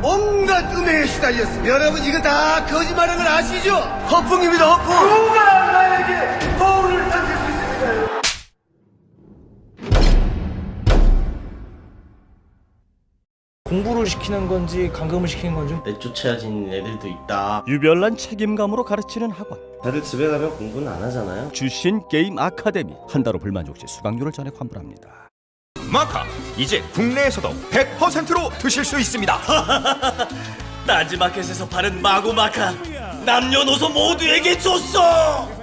온갖 음해에 시달렸습니다. 여러분 이거 다 거짓말인 걸 아시죠? 허풍입니다, 허풍. 누가 나에게 거울을 던질 수 있을까요? 공부를 시키는 건지 감금을 시키는 건지 내쫓아진 애들도 있다. 유별난 책임감으로 가르치는 학원. 다들 집에 가면 공부는 안 하잖아요. 주신 게임 아카데미. 한 달후 불만족 시 수강료를 전액 환불합니다. 마카 이제 국내에서도 100%로 드실 수 있습니다. 딴지마켓에서 파는 마구 마카 남녀노소 모두에게 줬어.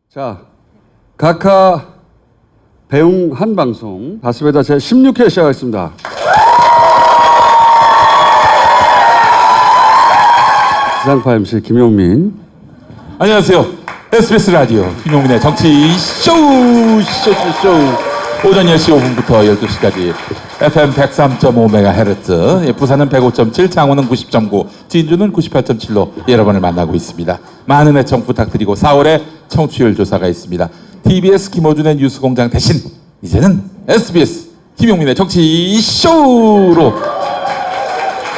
자, 각하 배웅 한방송 다스베다 제16회 시작하겠습니다. 지상파 MC 김용민. 안녕하세요. SBS 라디오 김용민의 정치 쇼. 오전 10시 5분부터 12시까지 FM 103.5MHz, 부산은 105.7, 창원은 90.9, 진주는 98.7로 여러분을 만나고 있습니다. 많은 애청 부탁드리고 4월에 청취율 조사가 있습니다. TBS 김어준의 뉴스공장 대신 이제는 SBS 김용민의 정치쇼로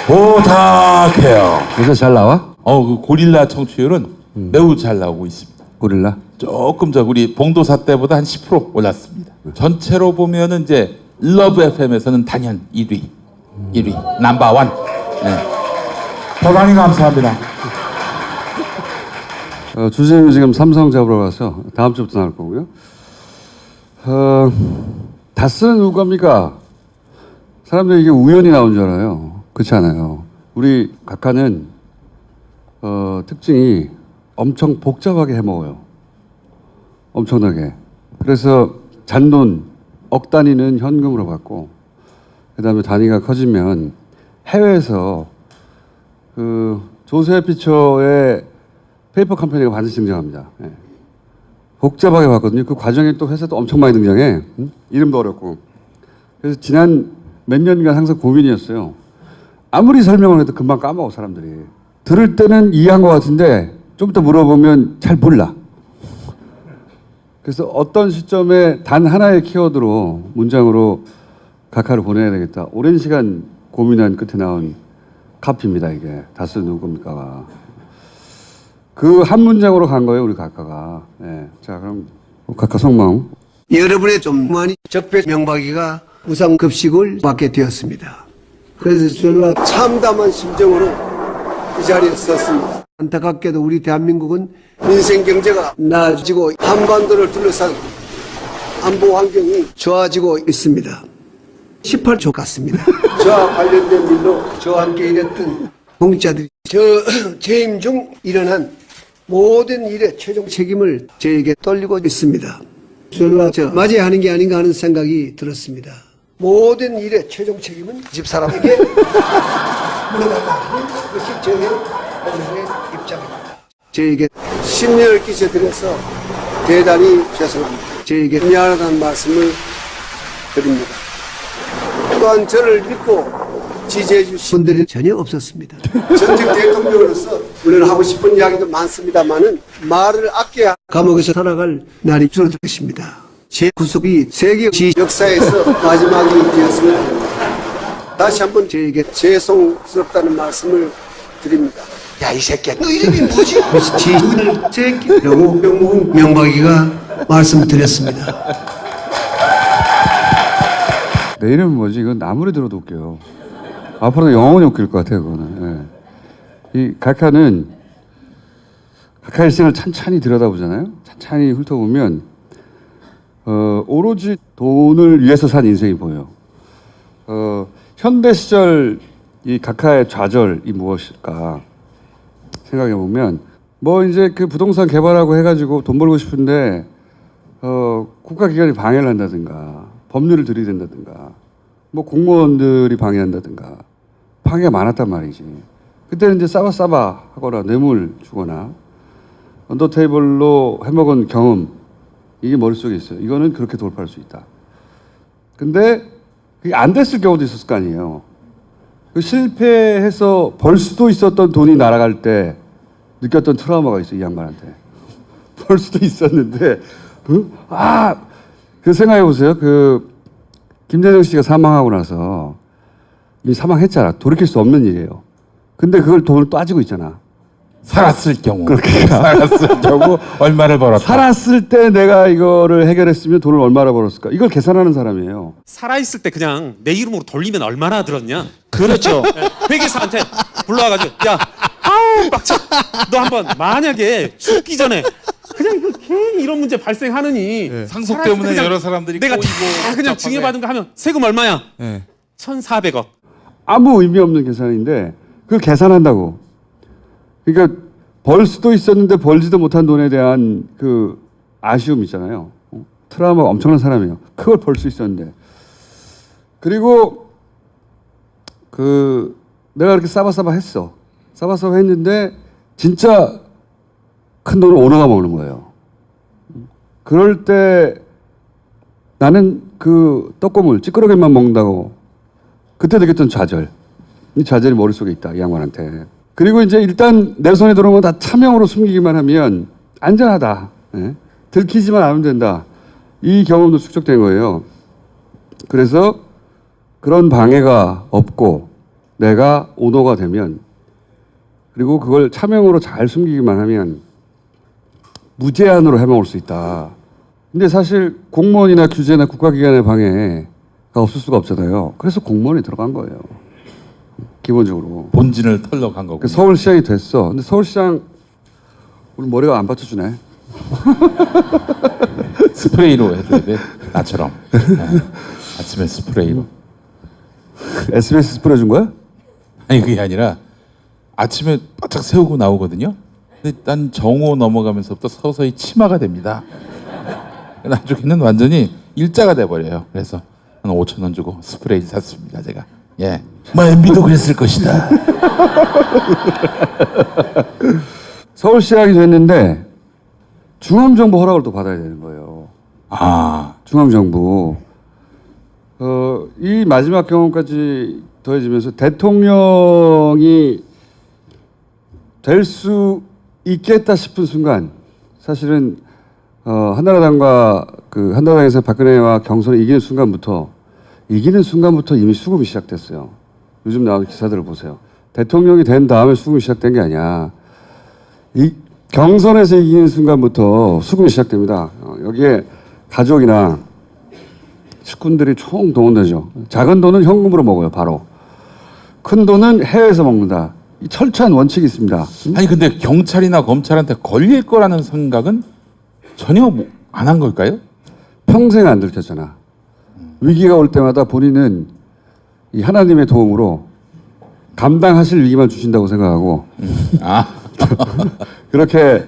부탁해요. 요새 잘 나와? 그 고릴라 청취율은 매우 잘 나오고 있습니다. 고릴라? 조금 우리 봉도사 때보다 한 10% 올랐습니다. 전체로 보면은 이제 러브 FM에서는 단연 1위 넘버원. 네. 대단히 감사합니다. 주진우 지금 삼성 잡으러 가서 다음 주부터 나올 거고요. 다스는 누구 겁니까? 사람들이 이게 우연히 나온 줄 알아요. 그렇지 않아요. 우리 각하는 특징이 엄청 복잡하게 해먹어요. 엄청나게. 그래서 잔돈 억 단위는 현금으로 받고, 그 다음에 단위가 커지면 해외에서 그 조세 피처의 페이퍼 컴퍼니가 반드시 등장합니다. 예. 복잡하게 봤거든요. 그 과정에 또 회사도 엄청 많이 등장해. 이름도 어렵고. 그래서 지난 몇 년간 항상 고민이었어요. 아무리 설명을 해도 금방 까먹어, 사람들이. 들을 때는 이해한 것 같은데 좀 더 물어보면 잘 몰라. 그래서 어떤 시점에 단 하나의 키워드로 문장으로 각하를 보내야 되겠다. 오랜 시간 고민한 끝에 나온 카피입니다. 이게 다스 누구 겁니까가. 그 한 문장으로 간 거예요, 우리 각하가. 네. 자, 그럼 각하 성망. 여러분의 좀 많이 적폐 명박이가 우상급식을 받게 되었습니다. 그래서 저는 참담한 심정으로 이 자리에 섰습니다. 안타깝게도 우리 대한민국은 민생 경제가 나아지고 한반도를 둘러싼 안보 환경이 좋아지고 있습니다. 18조 같습니다. 저와 관련된 일로 저와 함께 일했던 공직자들이 재임 중 일어난 모든 일의 최종 책임을 저에게 돌리고 있습니다. 저를 맞이하는 게 아닌가 하는 생각이 들었습니다. 모든 일의 최종 책임은 집사람에게 물어간다는 것이 저의 오늘의 입장입니다. 저에게 신뢰를 끼쳐드려서 대단히 죄송합니다. 저에게 미안하다는 말씀을 드립니다. 또한 저를 믿고 지지해 주신 분들이 전혀 없었습니다. 전직 대통령으로서 물론 하고 싶은 이야기도 많습니다만은 말을 아껴야 감옥에서 살아갈 날이 줄어들 것입니다. 제 구속이 세계시 역사에서 마지막이 되었으면 합니다. 다시 한번 저에게 죄송스럽다는 말씀을 드립니다. 야, 이 새끼야, 너 이름이 뭐지? 지훈을 새끼라고 명박이가 말씀드렸습니다. 내 이름은 뭐지? 이건 아무리 들어도 웃겨요. 앞으로도 영원히 웃길 것 같아요, 그거는. 예. 이 각하는 각하 일생을 찬찬히 들여다보잖아요. 찬찬히 훑어보면 오로지 돈을 위해서 산 인생이 보여요. 현대 시절 이 각하의 좌절이 무엇일까 생각해 보면 뭐 이제 그 부동산 개발하고 해가지고 돈 벌고 싶은데 국가기관이 방해를 한다든가 법률을 들이댄다든가 뭐 공무원들이 방해한다든가 방해가 많았단 말이지. 그때는 이제 싸바싸바 하거나 뇌물 주거나 언더테이블로 해먹은 경험 이게 머릿속에 있어요. 이거는 그렇게 돌파할 수 있다. 근데 그게 안 됐을 경우도 있었을 거 아니에요. 그 실패해서 벌 수도 있었던 돈이 날아갈 때 느꼈던 트라우마가 있어, 이 양반한테. 벌 수도 있었는데, 그 생각해 보세요. 그, 김대중 씨가 사망하고 나서 이미 사망했잖아. 돌이킬 수 없는 일이에요. 근데 그걸 돈을 따지고 있잖아. 살았을 경우. 그렇게. 살았을 경우 얼마를 벌었다. 살았을 때 내가 이거를 해결했으면 돈을 얼마나 벌었을까? 이걸 계산하는 사람이에요. 살아있을 때 그냥 내 이름으로 돌리면 얼마나 들었냐? 그렇죠. 회계사한테 불러와가지고 야, 아우 빡쳐. 너 한번 만약에 죽기 전에 그냥 이거 괜히 이런 문제 발생하느니 상속 때문에 여러 사람들이 내가 꼬이고 다 그냥 증여받은 거 하면 세금 얼마야? 1,400억. 아무 의미 없는 계산인데 그걸 계산한다고. 그러니까 벌 수도 있었는데 벌지도 못한 돈에 대한 그 아쉬움 있잖아요. 트라우마가 엄청난 사람이에요. 그걸 벌 수 있었는데. 그리고 그 내가 그렇게 싸바싸바 했어. 싸바싸바 했는데 진짜 큰 돈을 오너가 먹는 거예요. 그럴 때 나는 그 떡고물 찌끄러기만 먹는다고 그때 느꼈던 좌절. 이 좌절이 머릿속에 있다. 이 양반한테. 그리고 이제 일단 내 손에 들어오면 다 차명으로 숨기기만 하면 안전하다. 예? 들키지만 않으면 된다. 이 경험도 축적된 거예요. 그래서 그런 방해가 없고 내가 오너가 되면 그리고 그걸 차명으로 잘 숨기기만 하면 무제한으로 해먹을 수 있다. 근데 사실 공무원이나 규제나 국가기관의 방해가 없을 수가 없잖아요. 그래서 공무원이 들어간 거예요. 기본적으로. 본진을 털러 간 거고. 서울시장이 됐어. 근데 서울시장 우리 머리가 안 받쳐주네. 스프레이로 해줘야 돼. 나처럼. 아침에 스프레이로. SBS 스프레이 준 거야? 아니 그게 아니라 아침에 바짝 세우고 나오거든요. 근데 난 정오 넘어가면서부터 서서히 치마가 됩니다. 나중에는 완전히 일자가 돼버려요. 그래서 한 5,000원 주고 스프레이 샀습니다. 제가. 예. 뭐 MB도 그랬을 것이다. 서울시장이 됐는데 중앙정부 허락을 또 받아야 되는 거예요. 중앙정부. 이 마지막 경험까지 더해지면서 대통령이 될 수 있겠다 싶은 순간 사실은 한나라당과 그 한나라당에서 박근혜와 경선을 이기는 순간부터 이미 수급이 시작됐어요. 요즘 나오는 기사들을 보세요. 대통령이 된 다음에 수급이 시작된 게 아니야. 이 경선에서 이기는 순간부터 수급이 시작됩니다. 여기에 가족이나 측근들이 총 동원되죠. 작은 돈은 현금으로 먹어요, 바로. 큰 돈은 해외에서 먹는다. 이 철저한 원칙이 있습니다. 아니 근데 경찰이나 검찰한테 걸릴 거라는 생각은 전혀 안 한 걸까요? 평생 안 들켰잖아. 위기가 올 때마다 본인은 이 하나님의 도움으로 감당하실 위기만 주신다고 생각하고 그렇게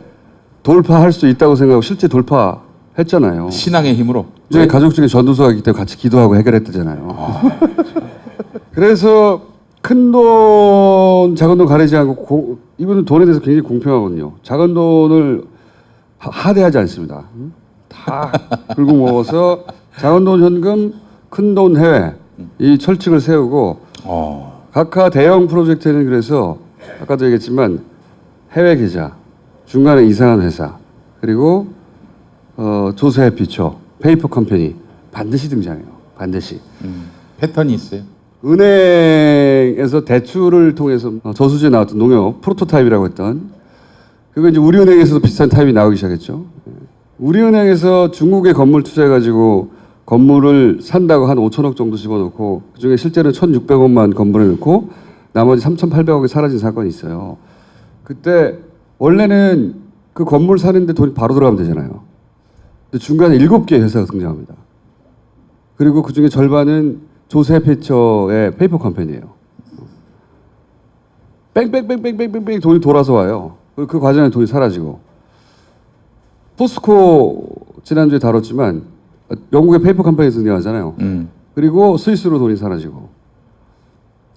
돌파할 수 있다고 생각하고 실제 돌파했잖아요. 신앙의 힘으로. 저희 가족 중에 전도서가 있기 때문에 같이 기도하고 해결했다잖아요. 그래서 큰 돈, 작은 돈 가리지 않고 이분은 돈에 대해서 굉장히 공평하거든요. 작은 돈을 하대하지 않습니다. 다 긁고 먹어서 작은 돈 현금, 큰 돈 해외 이 철칙을 세우고 각하 대형 프로젝트는 그래서 아까도 얘기했지만 해외 계좌, 중간에 이상한 회사 그리고 조세 비초, 페이퍼 컴퍼니 반드시 등장해요. 반드시. 패턴이 있어요. 은행에서 대출을 통해서 저수지에 나왔던 농협 프로토타입이라고 했던 그거 이제 우리은행에서도 비슷한 타입이 나오기 시작했죠. 우리은행에서 중국에 건물 투자해가지고 건물을 산다고 한 5천억 정도 집어넣고 그중에 실제는 1,600억만 건물에 넣고 나머지 3,800억이 사라진 사건이 있어요. 그때 원래는 그 건물 사는데 돈이 바로 들어가면 되잖아요. 근데 중간에 7개의 회사가 등장합니다. 그리고 그 중에 절반은 조세 피처의 페이퍼 컴퍼니예요. 뺑뺑뺑뺑뺑뺑뺑 돈이 돌아서 와요. 그 과정에 돈이 사라지고. 포스코 지난주에 다뤘지만 영국의 페이퍼 컴퍼니 등장하잖아요. 그리고 스위스로 돈이 사라지고.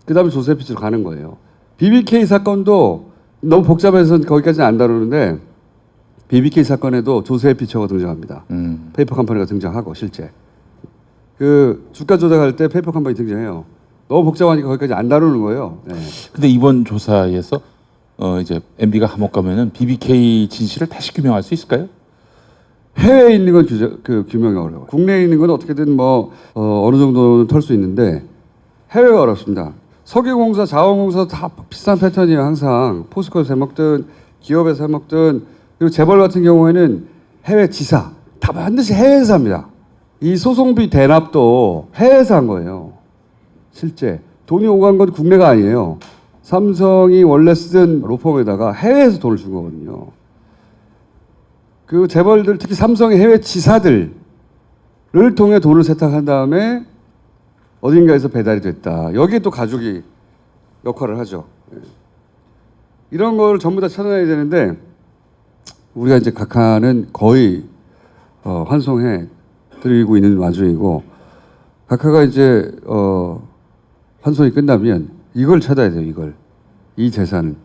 그 다음에 조세 피처로 가는 거예요. BBK 사건도 너무 복잡해서 거기까지는 안 다루는데 BBK 사건에도 조세 피처가 등장합니다. 페이퍼 컴퍼니가 등장하고 실제. 그 주가 조작할 때 페이퍼 컴퍼니 등장해요. 너무 복잡하니까 거기까지 안 다루는 거예요. 네. 근데 이번 조사에서 이제 MB가 감옥 가면은 BBK 진실을 다시 규명할 수 있을까요? 해외에 있는 건 규명이 어려워요. 국내에 있는 건 어떻게든 어느 정도는 털 수 있는데 해외가 어렵습니다. 석유공사, 자원공사 다 비슷한 패턴이에요. 항상 포스코에서 해먹든 기업에서 해먹든 그리고 재벌 같은 경우에는 해외 지사 다 반드시 해외에서 합니다. 이 소송비 대납도 해외에서 한 거예요. 실제 돈이 오간 건 국내가 아니에요. 삼성이 원래 쓰던 로펌에다가 해외에서 돈을 준 거거든요. 그 재벌들 특히 삼성의 해외 지사들을 통해 돈을 세탁한 다음에 어딘가에서 배달이 됐다. 여기에 또 가족이 역할을 하죠. 이런 걸 전부 다 찾아내야 되는데 우리가 이제 각하는 거의 환송해 드리고 있는 와중이고 각하가 이제 환송이 끝나면 이걸 찾아야 돼요. 이 재산을.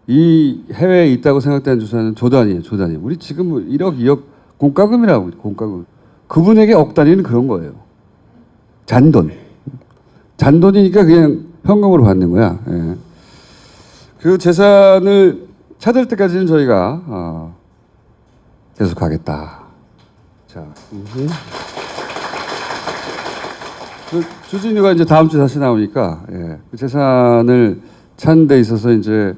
이 해외에 있다고 생각되는 주사는 조단이에요. 우리 지금 뭐 1억, 2억 공과금이라고 공과금. 그분에게 억 단위는 그런 거예요. 잔돈이니까 그냥 현금으로 받는 거야. 예. 그 재산을 찾을 때까지는 저희가 계속 가겠다. 자, 그 주진우가 이제 다음 주 다시 나오니까 그 재산을 찾는 데 있어서 이제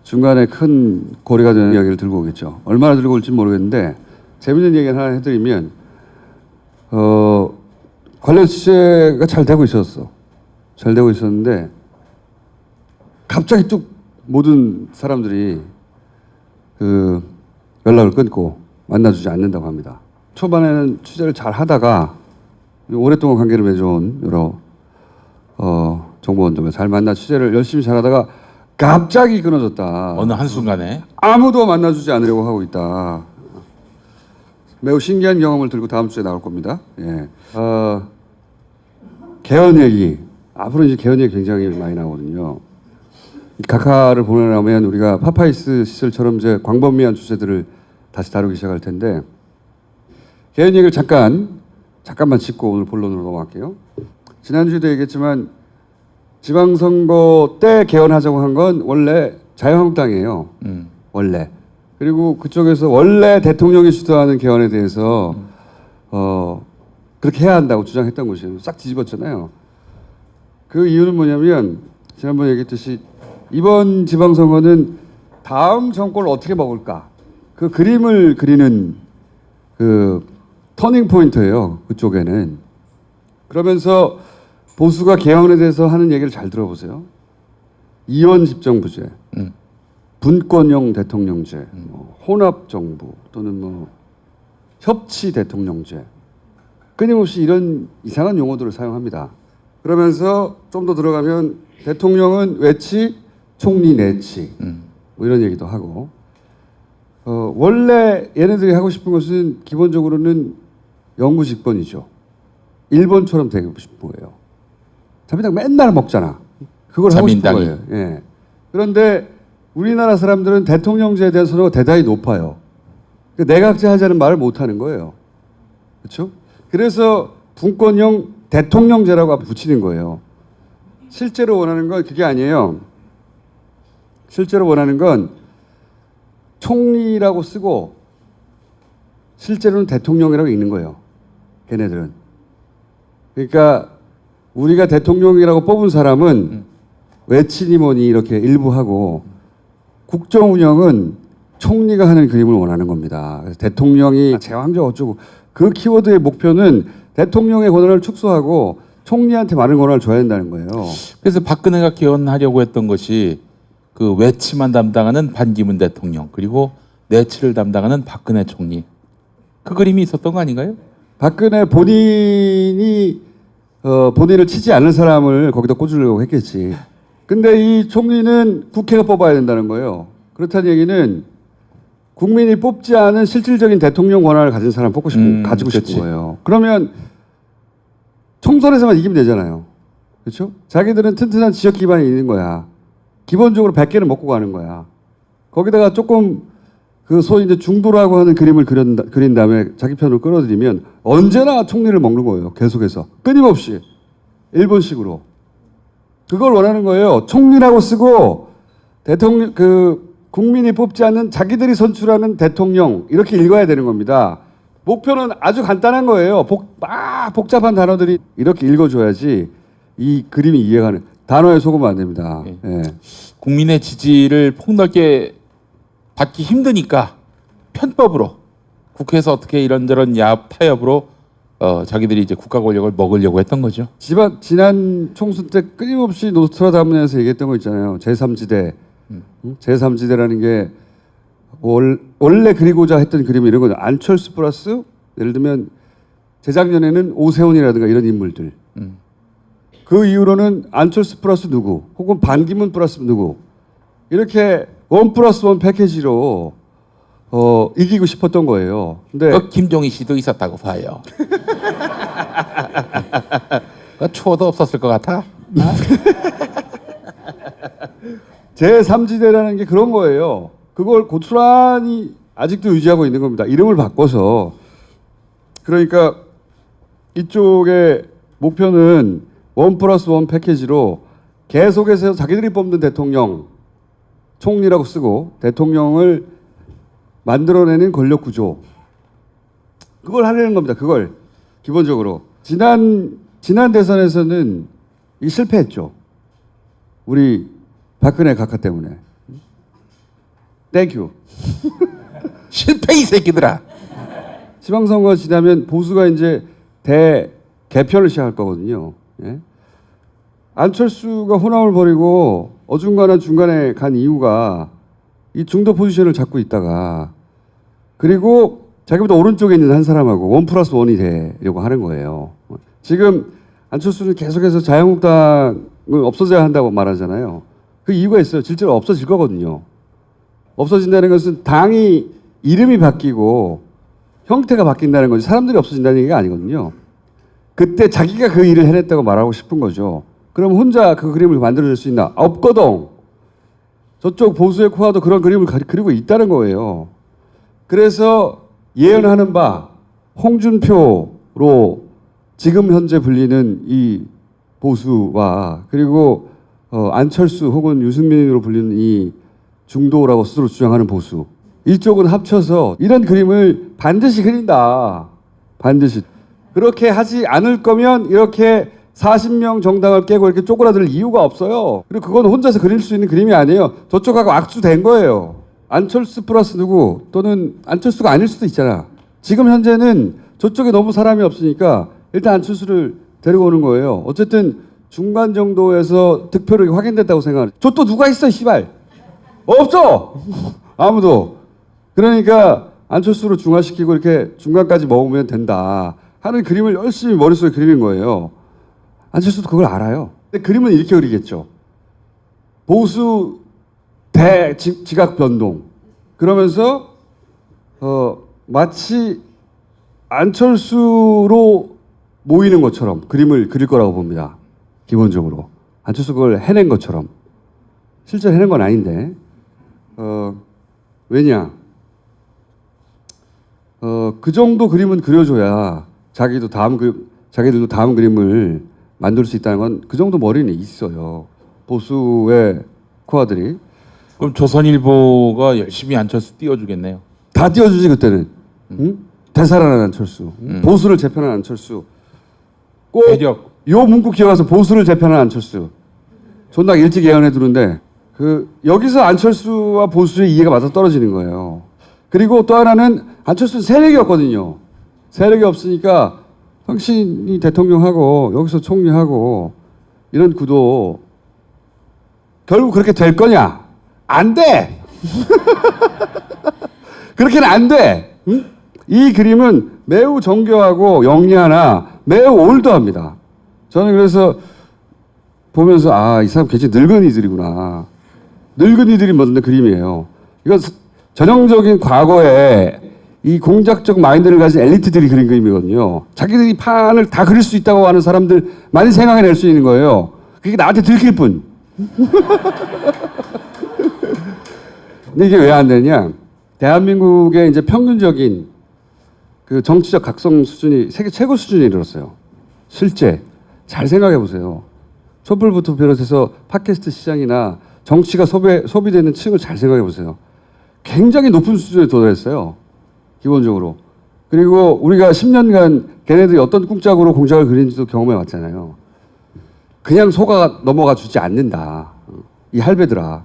중간에 큰 고리가 되는 이야기를 들고 오겠죠. 얼마나 들고 올지 모르겠는데 재밌는 얘기 하나 해드리면 관련 취재가 잘 되고 있었어. 잘 되고 있었는데 갑자기 뚝 모든 사람들이 그 연락을 끊고 만나주지 않는다고 합니다. 초반에는 취재를 잘 하다가 오랫동안 관계를 맺어온 여러 정보원들과 잘 만나 취재를 열심히 잘하다가 갑자기 끊어졌다. 어느 한순간에 아무도 만나주지 않으려고 하고 있다. 매우 신기한 경험을 들고 다음 주에 나올 겁니다. 예. 개헌 얘기. 앞으로 이제 개헌 얘기 굉장히 많이 나오거든요. 각하를 보내려면 우리가 파파이스 시절처럼 이제 광범위한 주제들을 다시 다루기 시작할 텐데 개헌 얘기를 잠깐만 짚고 오늘 본론으로 넘어갈게요. 지난주에도 얘기했지만 지방선거 때 개헌하자고 한 건 원래 자유한국당이에요. 원래. 그리고 그쪽에서 원래 대통령이 주도하는 개헌에 대해서 그렇게 해야 한다고 주장했던 것이에요. 싹 뒤집었잖아요. 그 이유는 뭐냐면 지난번에 얘기했듯이 이번 지방선거는 다음 정권을 어떻게 먹을까 그 그림을 그리는 그 터닝 포인트예요. 그쪽에는. 그러면서 보수가 개헌에 대해서 하는 얘기를 잘 들어보세요. 이원 집정부제, 분권형 대통령제, 혼합정부 또는 협치 대통령제 끊임없이 이런 이상한 용어들을 사용합니다. 그러면서 좀 더 들어가면 대통령은 외치, 총리 내치 이런 얘기도 하고 원래 얘네들이 하고 싶은 것은 기본적으로는 영구 집권이죠. 일본처럼 되고 싶은 거예요. 자민당 맨날 먹잖아. 그걸 하고 싶은 거예요. 예. 그런데 우리나라 사람들은 대통령제에 대한 선호가 대단히 높아요. 내각제 하자는 말을 못 하는 거예요. 그렇죠? 그래서 분권형 대통령제라고 붙이는 거예요. 실제로 원하는 건 그게 아니에요. 실제로 원하는 건 총리라고 쓰고 실제로는 대통령이라고 읽는 거예요. 걔네들은. 그러니까 우리가 대통령이라고 뽑은 사람은 외치니 뭐니 이렇게 일부 하고 국정 운영은 총리가 하는 그림을 원하는 겁니다. 그래서 대통령이 제왕적 어쩌고 그 키워드의 목표는 대통령의 권한을 축소하고 총리한테 많은 권한을 줘야 된다는 거예요. 그래서 박근혜가 개헌하려고 했던 것이 그 외치만 담당하는 반기문 대통령 그리고 내치를 담당하는 박근혜 총리 그 그림이 있었던 거 아닌가요? 박근혜 본인이 본인을 치지 않는 사람을 거기다 꽂으려고 했겠지. 근데 이 총리는 국회가 뽑아야 된다는 거예요. 그렇다는 얘기는 국민이 뽑지 않은 실질적인 대통령 권한을 가진 사람 뽑고 싶고 가지고 그렇지. 싶은 거예요. 그러면 총선에서만 이기면 되잖아요. 그렇죠? 자기들은 튼튼한 지역 기반이 있는 거야. 기본적으로 100개는 먹고 가는 거야. 거기다가 조금 그 소위 이제 중도라고 하는 그림을 그린 다음에 자기 편으로 끌어들이면 언제나 총리를 먹는 거예요. 계속해서. 끊임없이. 일본식으로. 그걸 원하는 거예요. 총리라고 쓰고 대통령, 국민이 뽑지 않는 자기들이 선출하는 대통령 이렇게 읽어야 되는 겁니다. 목표는 아주 간단한 거예요. 복잡한 단어들이 이렇게 읽어줘야지 이 그림이 이해가는. 단어에 속으면 안 됩니다. 예. 국민의 지지를 폭넓게 받기 힘드니까 편법으로 국회에서 어떻게 이런저런 타협으로 자기들이 이제 국가 권력을 먹으려고 했던 거죠. 지난 총선 때 끊임없이 노스트라다문에서 얘기했던 거 있잖아요. 제3지대. 제3지대라는 게 원래 그리고자 했던 그림이 이런 거죠. 안철수 플러스 예를 들면 재작년에는 오세훈이라든가 이런 인물들. 그 이후로는 안철수 플러스 누구 혹은 반기문 플러스 누구 이렇게 1+1 패키지로 이기고 싶었던 거예요. 근데 김종희 씨도 있었다고 봐요. 추워도 없었을 것 같아. 제3지대라는 게 그런 거예요. 그걸 고스란히 아직도 유지하고 있는 겁니다. 이름을 바꿔서. 그러니까 이쪽의 목표는 1+1 패키지로 계속해서 자기들이 뽑는 대통령, 총리라고 쓰고 대통령을 만들어내는 권력 구조. 그걸 하려는 겁니다. 그걸 기본적으로. 지난 대선에서는 이 실패했죠. 우리 박근혜 각하 때문에. 땡큐. 실패 이 새끼들아. 지방선거 지나면 보수가 이제 대개편을 시작할 거거든요. 예? 안철수가 호남을 벌이고 어중간한 중간에 간 이유가 이 중도 포지션을 잡고 있다가 그리고 자기보다 오른쪽에 있는 한 사람하고 1+1이 되려고 하는 거예요. 지금 안철수는 계속해서 자유한국당을 없어져야 한다고 말하잖아요. 그 이유가 있어요. 실제로 없어질 거거든요. 없어진다는 것은 당이 이름이 바뀌고 형태가 바뀐다는 거지 사람들이 없어진다는 얘기가 아니거든요. 그때 자기가 그 일을 해냈다고 말하고 싶은 거죠. 그럼 혼자 그 그림을 만들어낼 수 있나? 없거든. 저쪽 보수의 코아도 그런 그림을 그리고 있다는 거예요. 그래서 예언하는 바 홍준표로 지금 현재 불리는 이 보수와 그리고 안철수 혹은 유승민으로 불리는 이 중도라고 스스로 주장하는 보수 이쪽은 합쳐서 이런 그림을 반드시 그린다. 반드시. 그렇게 하지 않을 거면 이렇게 40명 정당을 깨고 이렇게 쪼그라들 이유가 없어요. 그리고 그건 혼자서 그릴 수 있는 그림이 아니에요. 저쪽하고 악수된 거예요. 안철수 플러스 누구 또는 안철수가 아닐 수도 있잖아. 지금 현재는 저쪽에 너무 사람이 없으니까 일단 안철수를 데리고 오는 거예요. 어쨌든 중간 정도에서 득표력이 확인됐다고 생각하는. 저 또 누가 있어 씨발. 없어. 아무도. 그러니까 안철수로 중화시키고 이렇게 중간까지 먹으면 된다 하는 그림을 열심히 머릿속에 그리는 거예요. 안철수도 그걸 알아요. 근데 그림은 이렇게 그리겠죠. 보수 지각 변동. 그러면서 마치 안철수로 모이는 것처럼 그림을 그릴 거라고 봅니다. 기본적으로. 안철수가 그걸 해낸 것처럼. 실제로 해낸 건 아닌데. 왜냐? 그 정도 그림은 그려줘야 자기들도 다음 그림을 만들 수 있다는 건 그 정도 머리는 있어요. 보수의 코아들이. 그럼 조선일보가 열심히 안철수 띄워주겠네요. 다 띄워주지 그때는. 응? 되살아난 안철수. 보수를 재편한 안철수. 꼭 요 문구 기억해서 보수를 재편한 안철수. 존나 일찍 예언해 두는데 여기서 안철수와 보수의 이해가 맞아 떨어지는 거예요. 그리고 또 하나는 안철수는 세력이 없거든요. 세력이 없으니까 당신이 대통령하고 여기서 총리하고 이런 구도 결국 그렇게 될 거냐? 안 돼. 그렇게는 안 돼. 응? 이 그림은 매우 정교하고 영리하나 매우 올드합니다. 저는 그래서 보면서 아, 이 사람 굉장히 늙은이들이구나. 늙은이들이 만든 그림이에요. 이건 전형적인 과거에 이 공작적 마인드를 가진 엘리트들이 그린 그림이거든요. 자기들이 판을 다 그릴 수 있다고 하는 사람들 많이 생각해낼 수 있는 거예요. 그게 나한테 들킬 뿐. 근데 이게 왜 안 되냐? 대한민국의 이제 평균적인 그 정치적 각성 수준이 세계 최고 수준에 이르렀어요. 실제 잘 생각해 보세요. 촛불부터 비롯해서 팟캐스트 시장이나 정치가 소비되는 층을 잘 생각해 보세요. 굉장히 높은 수준에 도달했어요. 기본적으로. 그리고 우리가 10년간 걔네들이 어떤 꿍짝으로 공작을 그리는지도 경험해 왔잖아요. 그냥 속아 넘어가 주지 않는다. 이 할배들아.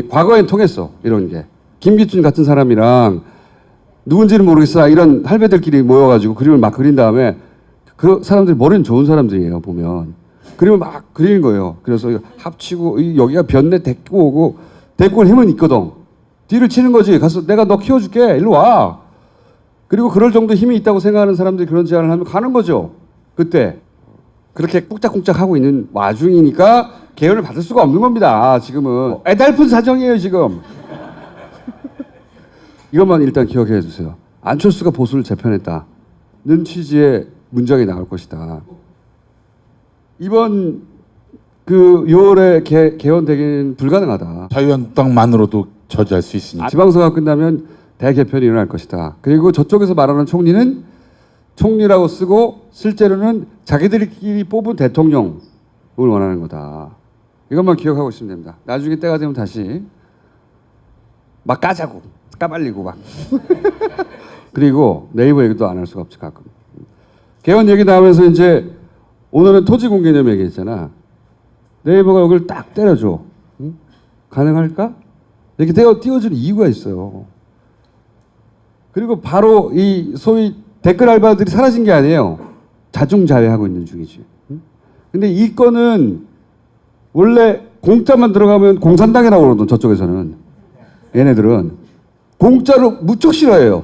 과거엔 통했어. 이런 게. 김기춘 같은 사람이랑 누군지는 모르겠으나 이런 할배들끼리 모여가지고 그림을 막 그린 다음에 그 사람들이 머리는 좋은 사람들이에요. 보면. 그림을 막 그리는 거예요. 그래서 합치고 여기가 변내 데리고 오고 데리고 올 힘은 있거든. 뒤를 치는 거지. 가서 내가 너 키워줄게. 일로 와. 그리고 그럴 정도 힘이 있다고 생각하는 사람들이 그런 제안을 하면 가는 거죠. 그때. 그렇게 꾹짝꾹짝 하고 있는 와중이니까 개헌을 받을 수가 없는 겁니다. 지금은. 애달픈 사정이에요. 지금. 이것만 일단 기억해 주세요. 안철수가 보수를 재편했다는 취지의 문장이 나올 것이다. 이번 그 6월에 개헌되기는 불가능하다. 자유한국당만으로도 저지할 수 있으니까. 지방선거가 끝나면 대개편이 일어날 것이다. 그리고 저쪽에서 말하는 총리는 총리라고 쓰고 실제로는 자기들끼리 뽑은 대통령을 원하는 거다. 이것만 기억하고 있으면 됩니다. 나중에 때가 되면 다시 막 까자고 까발리고 막 그리고 네이버 얘기도 안 할 수가 없지 가끔. 개헌 얘기 나오면서 이제 오늘은 토지공개념 얘기했잖아. 네이버가 여기를 딱 때려줘. 응? 가능할까? 이렇게 띄워주는 이유가 있어요. 그리고 바로 이 소위 댓글 알바들이 사라진 게 아니에요. 자중자애하고 있는 중이지. 응? 근데 이 건은 원래 공짜만 들어가면 공산당이라고 그러거든. 저쪽에서는. 얘네들은. 공짜로 무척 싫어해요.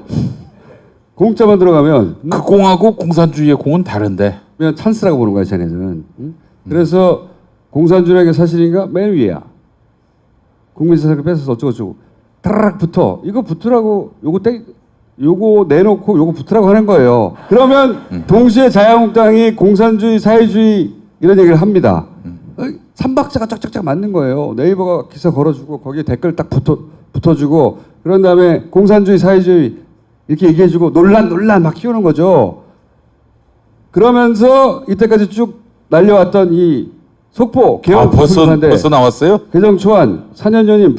공짜만 들어가면. 그 공하고 공산주의의 공은 다른데. 그냥 찬스라고 보는 거야, 쟤네들은. 응? 그래서 공산주의가 사실인가? 맨 위야. 국민재산을 뺏어서 어쩌고저쩌고. 타라락 붙어. 이거 붙으라고, 요거 내놓고 요거 붙으라고 하는 거예요. 그러면 동시에 자유한국당이 공산주의, 사회주의 이런 얘기를 합니다. 삼박자가 쫙쫙쫙 맞는 거예요. 네이버가 기사 걸어주고 거기에 댓글 딱 붙어주고 그런 다음에 공산주의, 사회주의 이렇게 얘기해주고 논란 막 키우는 거죠. 그러면서 이때까지 쭉 날려왔던 이 속보 개헌 벌써 나왔어요? 개정 초안 4년 전인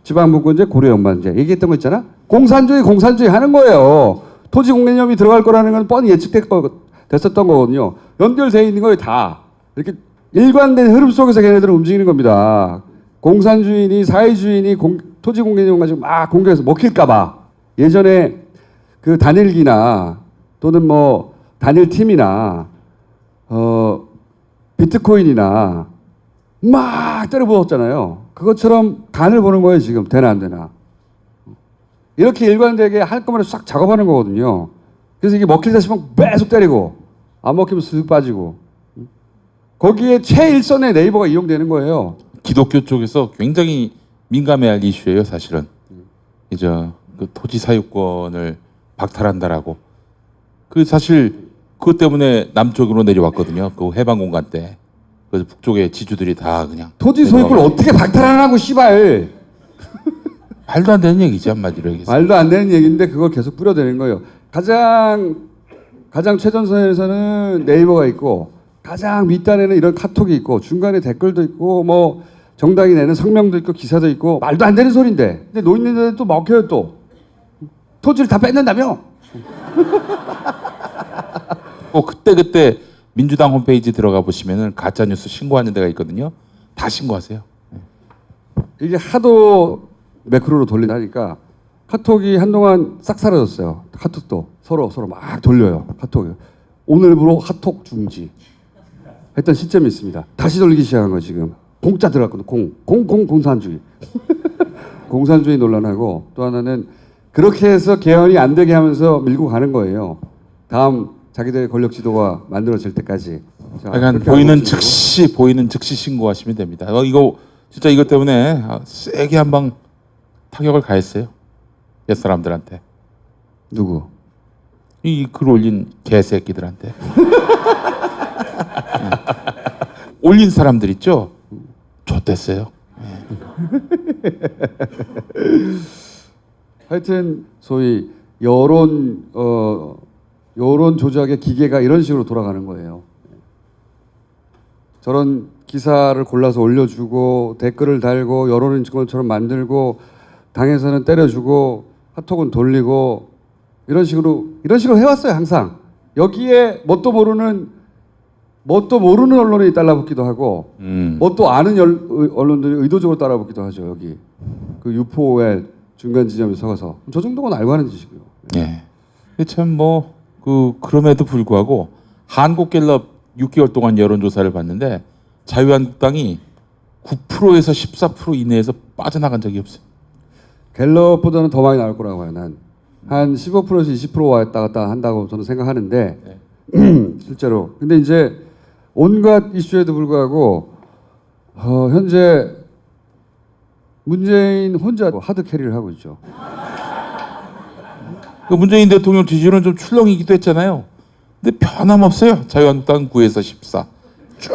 지방분권제 고려연반제 얘기했던 거 있잖아. 공산주의 하는 거예요. 토지공개념이 들어갈 거라는 건 뻔히 예측됐었던 거거든요. 연결되어 있는 거예요 다. 이렇게 일관된 흐름 속에서 걔네들은 움직이는 겁니다. 공산주의니 사회주의니 토지공개념 가지고 막 공개해서 먹힐까 봐. 예전에 그 단일기나 또는 뭐 단일팀이나 비트코인이나 막 때려 부었잖아요. 그것처럼 간을 보는 거예요 지금. 되나 안 되나. 이렇게 일관되게 한꺼번에 싹 작업하는 거거든요. 그래서 이게 먹힐다 싶으면 계속 때리고 안 먹히면 쓱 빠지고 거기에 최일선의 네이버가 이용되는 거예요. 기독교 쪽에서 굉장히 민감해할 이슈예요 사실은. 이제 그 토지 사유권을 박탈한다라고. 그 사실 그것 때문에 남쪽으로 내려왔거든요. 그 해방 공간 때. 그래서 북쪽의 지주들이 다 그냥 토지 소유권을 어떻게 박탈하라고 씨발. 말도 안 되는 얘기지 한마디로 얘기해서. 말도 안 되는 얘기인데 그걸 계속 뿌려대는 거예요. 가장 최전선에서는 네이버가 있고 가장 밑단에는 이런 카톡이 있고 중간에 댓글도 있고 뭐 정당이 내는 성명도 있고 기사도 있고 말도 안 되는 소린데 근데 노인네들은 또 먹혀요 또. 토지를 다 뺏는다며. 그때 민주당 홈페이지 들어가 보시면은 가짜 뉴스 신고하는 데가 있거든요. 다 신고하세요. 이게 하도 매크로로 돌리니까 카톡이 한동안 싹 사라졌어요. 카톡도 서로 막 돌려요. 카톡. 오늘부로 카톡 중지 했던 시점이 있습니다. 다시 돌리기 시작한 거 지금. 공짜 들어갔거든. 공산주의. 공산주의 논란하고 또 하나는 그렇게 해서 개헌이 안 되게 하면서 밀고 가는 거예요. 다음 자기들의 권력 지도가 만들어질 때까지. 자, 약간 그렇게 보이는 하고 있어요. 보이는 즉시 신고하시면 됩니다. 이거 진짜 이것 때문에 세게 한 방 타격을 가했어요. 옛 사람들한테. 누구? 이 글 올린 개새끼들한테. 올린 사람들 있죠? 좆됐어요. 하여튼 소위 여론 조작의 기계가 이런 식으로 돌아가는 거예요. 저런 기사를 골라서 올려주고 댓글을 달고 여론인 것처럼 만들고 당에서는 때려주고 카톡은 돌리고 이런 식으로 해왔어요 항상. 여기에 뭣도 모르는 언론이 따라붙기도 하고 뭣도 아는 언론들이 의도적으로 따라붙기도 하죠. 여기 그 유포의 중간 지점에 서가서 저 정도는 알고 하는 짓이고요. 예. 참 그럼에도 불구하고 한국갤럽 6개월 동안 여론조사를 봤는데 자유한국당이 9%에서 14% 이내에서 빠져나간 적이 없어요. 갤럽보다는 더 많이 나올 거라고 봐요. 난 한 15%에서 20% 왔다 갔다 한다고 저는 생각하는데 실제로. 근데 이제 온갖 이슈에도 불구하고 현재 문재인 혼자 하드 캐리를 하고 있죠. 그 문재인 대통령 지지율은 좀 출렁이기도 했잖아요. 근데 변함없어요. 자유한국당 9에서 14. 쭉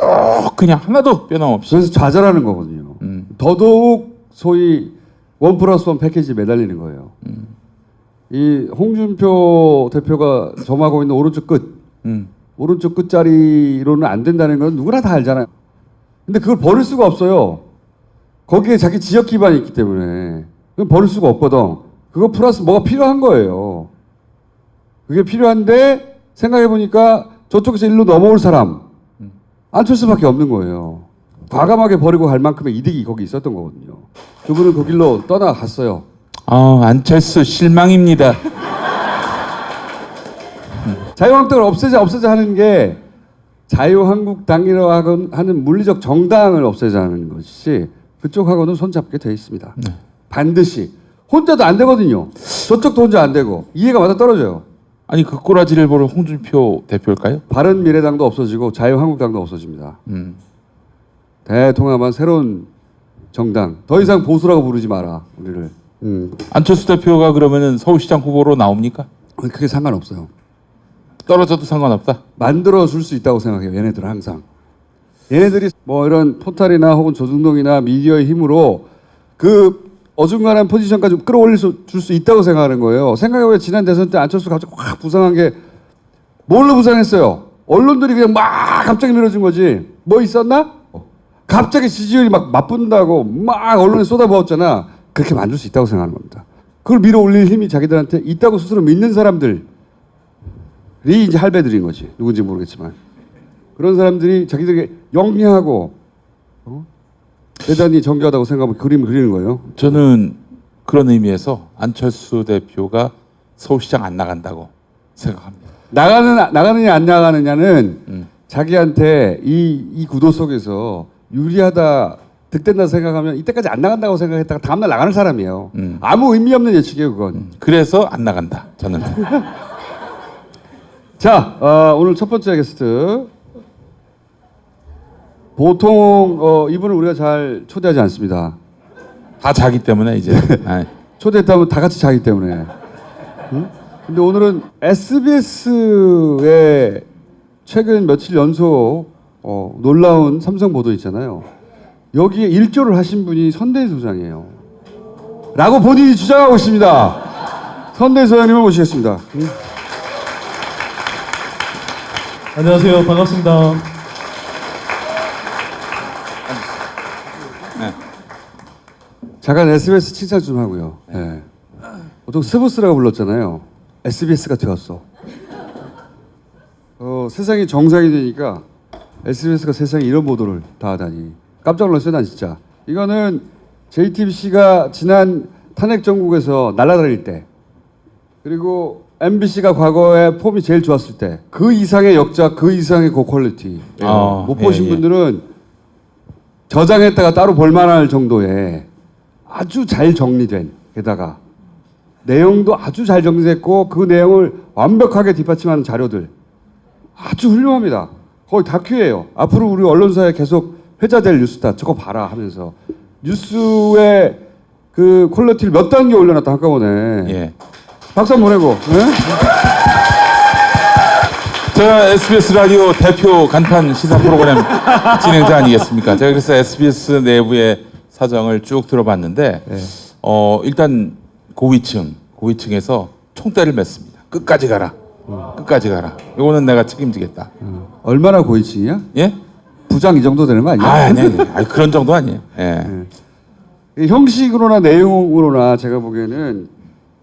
그냥 하나도 변함없이. 그래서 좌절하는 거거든요. 더더욱 소위 1+1 패키지에 매달리는 거예요. 이 홍준표 대표가 점하고 있는 오른쪽 끝자리로는 안 된다는 건 누구나 다 알잖아요. 근데 그걸 버릴 수가 없어요. 거기에 자기 지역 기반이 있기 때문에 그건 버릴 수가 없거든. 그거 플러스 뭐가 필요한 거예요. 그게 필요한데 생각해보니까 저쪽에서 일로 넘어올 사람 안철수밖에 없는 거예요. 과감하게 버리고 갈 만큼의 이득이 거기 있었던 거거든요. 그분은 그 길로 떠나갔어요. 안철수 실망입니다. 자유한국당을 없애자 하는 게 자유한국당이라고 하는 물리적 정당을 없애자 하는 것이 그쪽하고는 손잡게 돼 있습니다. 반드시. 혼자도 안 되거든요. 저쪽도 혼자 안 되고 이해가 맞아 떨어져요. 아니 그 꼬라지를 보는 홍준표 대표일까요? 바른미래당도 없어지고 자유한국당도 없어집니다. 대통합한 새로운 정당. 더 이상 보수라고 부르지 마라 우리를. 안철수 대표가 그러면은 서울시장 후보로 나옵니까? 그게 상관없어요. 떨어져도 상관없다. 만들어 줄 수 있다고 생각해요. 얘네들은 항상. 얘네들이 뭐 이런 포탈이나 혹은 조중동이나 미디어의 힘으로 그 어중간한 포지션까지 끌어올릴 줄 수 있다고 생각하는 거예요. 생각해보면 지난 대선 때 안철수 갑자기 확 부상한 게 뭘로 부상했어요? 언론들이 그냥 막 갑자기 밀어준 거지. 뭐 있었나? 갑자기 지지율이 막 맞붙는다고 막 언론에 쏟아부었잖아. 그렇게 만들 수 있다고 생각하는 겁니다. 그걸 밀어올릴 힘이 자기들한테 있다고 스스로 믿는 사람들이 이제 할배들인 거지. 누군지 모르겠지만. 그런 사람들이 자기들에게 영리하고 대단히 정교하다고 생각하고 그림을 그리는 거예요. 저는 그런 의미에서 안철수 대표가 서울시장 안 나간다고 생각합니다. 나가느냐 안 나가느냐는 자기한테 이 구도 속에서 유리하다 득된다 생각하면 이때까지 안 나간다고 생각했다가 다음날 나가는 사람이에요. 아무 의미 없는 예측이에요 그건. 그래서 안 나간다 저는. 자 오늘 첫 번째 게스트. 보통 이분을 우리가 잘 초대하지 않습니다. 다 자기 때문에 이제. 초대했다면 다 같이 자기 때문에. 근데 오늘은 SBS의 최근 며칠 연속 놀라운 삼성 보도 있잖아요. 여기에 일조를 하신 분이 선대위 소장이에요. 라고 본인이 주장하고 있습니다. 선대위 소장님을 모시겠습니다. 안녕하세요. 반갑습니다. 잠깐 SBS 칭찬 좀 하고요. 네. 보통 스브스라고 불렀잖아요. SBS가 되었어. 세상이 정상이 되니까 SBS가 세상에 이런 보도를 다 하다니 깜짝 놀랐어요. 난 진짜. 이거는 JTBC가 지난 탄핵 정국에서 날아다닐 때 그리고 MBC가 과거에 폼이 제일 좋았을 때 그 이상의 역작, 그 이상의 고퀄리티 못 보신 분들은 저장했다가 따로 볼만할 정도의 아주 잘 정리된 게다가 내용도 아주 잘 정리됐고 그 내용을 완벽하게 뒷받침하는 자료들 아주 훌륭합니다. 거의 다큐예요. 앞으로 우리 언론사에 계속 회자될 뉴스다. 저거 봐라 하면서 뉴스의 그 퀄리티를 몇 단계 올려놨다 한꺼번에. 예. 박수 한번 보내고. 네? 제가 SBS 라디오 대표 간판 시사 프로그램 진행자 아니겠습니까? 제가 그래서 SBS 내부의 사정을 쭉 들어봤는데 일단 고위층에서 총대를 맸습니다. 끝까지 가라. 끝까지 가라. 이거는 내가 책임지겠다. 얼마나 고위층이야? 예? 부장 이 정도 되는 거 아니야? 아니. 그런 정도 아니에요. 예. 형식으로나 내용으로나 제가 보기에는